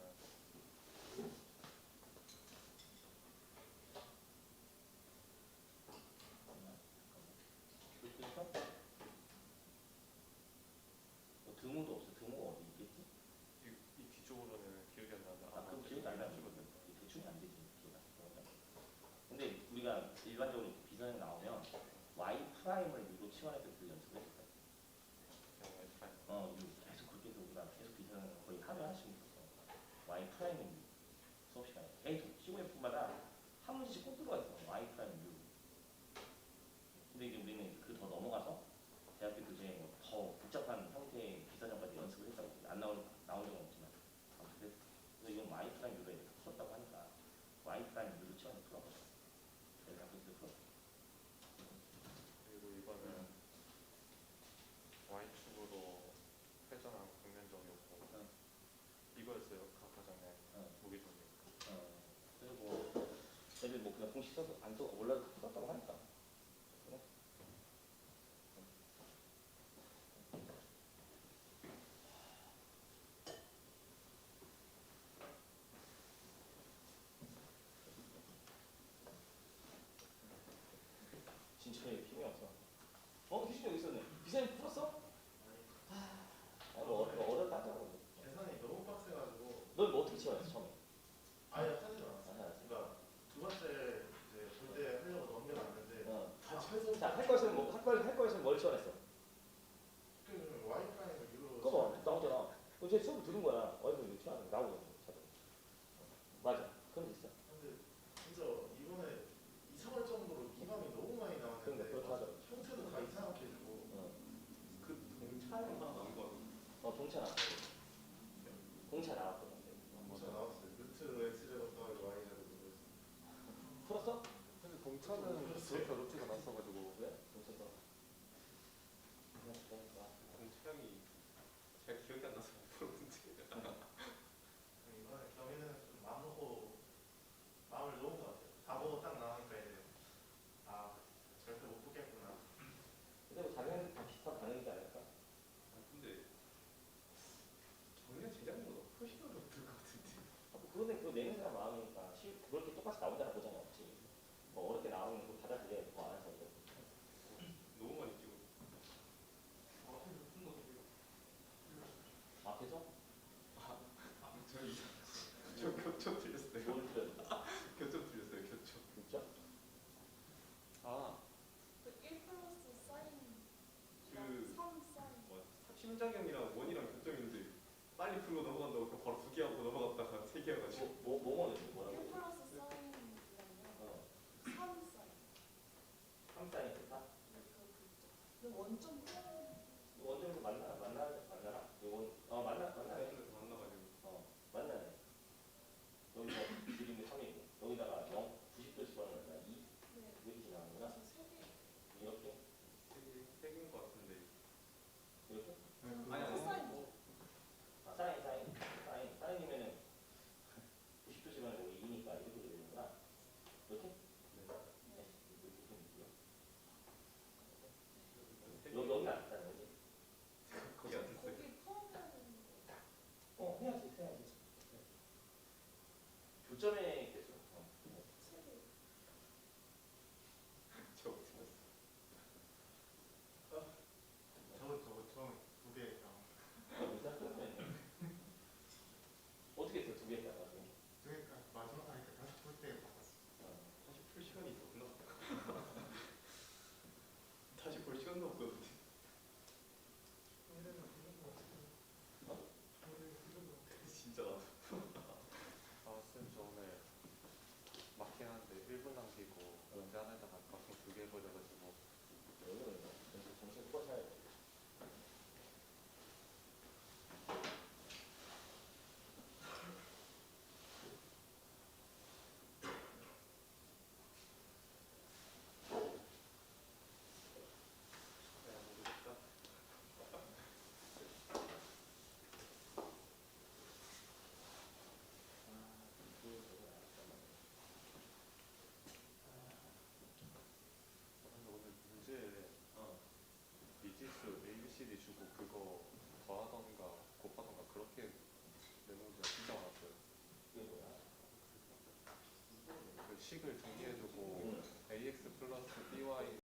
뭐 등호도 없어. 등호가 어디 있겠지? 이 뒤쪽으로는 기억이 안 나는데 그럼 기억이 안 나지. 대충이 안 되지. 기억이 안 나. 근데 우리가 일반적으로 비선형 나오면 Y 프라임을 이로 치환해서 그 연습을 했어. 계속 그렇게 해서 우리가 계속 비선형 거의 하루에 하나씩 했었어. Y 프라임은 수업 시간에 계속 COF마다 한 문제씩 꼭 들어가 있어. Y 프라임 U. 근데 이제 우리는 그 더 넘어가서 대학교 교재에 뭐더 복잡한 형태의 비선형까지 연습을 했다고. 안 나온 적은 없지만 아무튼 그래서 이건 Y 프라임 U로 이렇게 풀었다고 하니까 Y 프라임 U로 치환해서 풀어봤어. 내가 그때 풀었어. 그리고 이거는 Y축으로 회전한 평면적이었고 이거였어요. 각 과정에 무게중심. 그리고 애들 뭐 그냥 공식 써서 안 써, 몰라도 썼다고 하니까. 그래? 진짜 힘이 없어. 기준이 여기 있었네. 기사님 풀었어? 뭐 어렵다 하더라고. 계산이 너무 빡세가지고. 넌뭐 어떻게 치환했어 처음에? 아예 하지도 않았어. 알았어. 그러니까 두 번째 이제 문제 하려고 넘겨놨는데 다 최소. 자, 할 거였으면 뭘 치환했어? 그 와이프라인을 이로. 그거 봐, 나오잖아. 제 수업 들은 거야. 어디서 이거 치환 나오거든. 맞아. 그럼 됐어. 근데 진짜 이번에 이상할 정도로 미감이 너무 많이 나왔는데. 그러니까 그렇다 하더라고. 형태도 다 이상하게 해주고. 그 동차는 나온 거 동차 나왔어. 공차 나왔거든. 진짜 나왔어요. 루트 x 제곱 더하기 y 제곱으로 했어. 풀었어? 근데 동차는 그렇게 어렵지가 않았어가지고 왜? 동차 써. 동차형이 제가 기억이 안 나서 못 풀었는데 이번에 경희는 좀 마음 먹고 마음을 놓은 것 같아요. 다 보고 딱 나오니까 이제 절대 못 보겠구나. 근데 뭐 다른 애들 다 비슷한 반응이지 않을까? 근데 작년 재작년보다 훨씬 어려웠을 것 같은데 그런데 그거 내는 사람 마음이니까 그렇게 똑같이 나오잖아 보장이 없지. 뭐 어렵게 나오는 거 받아들여야 더 알아서. 6점에 계속. 저거 틀렸어. 저거 처음에 두개 어떻게 해서 두 개 나가서? 그러니까 마지막 하니까 다시 풀때 바꿨어. 다시 풀 시간이 있었구나. 다시 볼 시간도 없었는데. 진짜 나도. 쌤, 저 오늘 맞긴 한데 1분 남기고 문제 하나에다가 막상 2개 해버려가지고 오늘은 정신 똑바로 차야 돼. 내가 모르겠다. 근데 오늘 문제에 미지수 ABCD 주고 그거 더하던가 곱하던가 그렇게 내는 문제가 진짜 많았어요. 이게 뭐야? 그 식을 정리해주고 AX 플러스 BY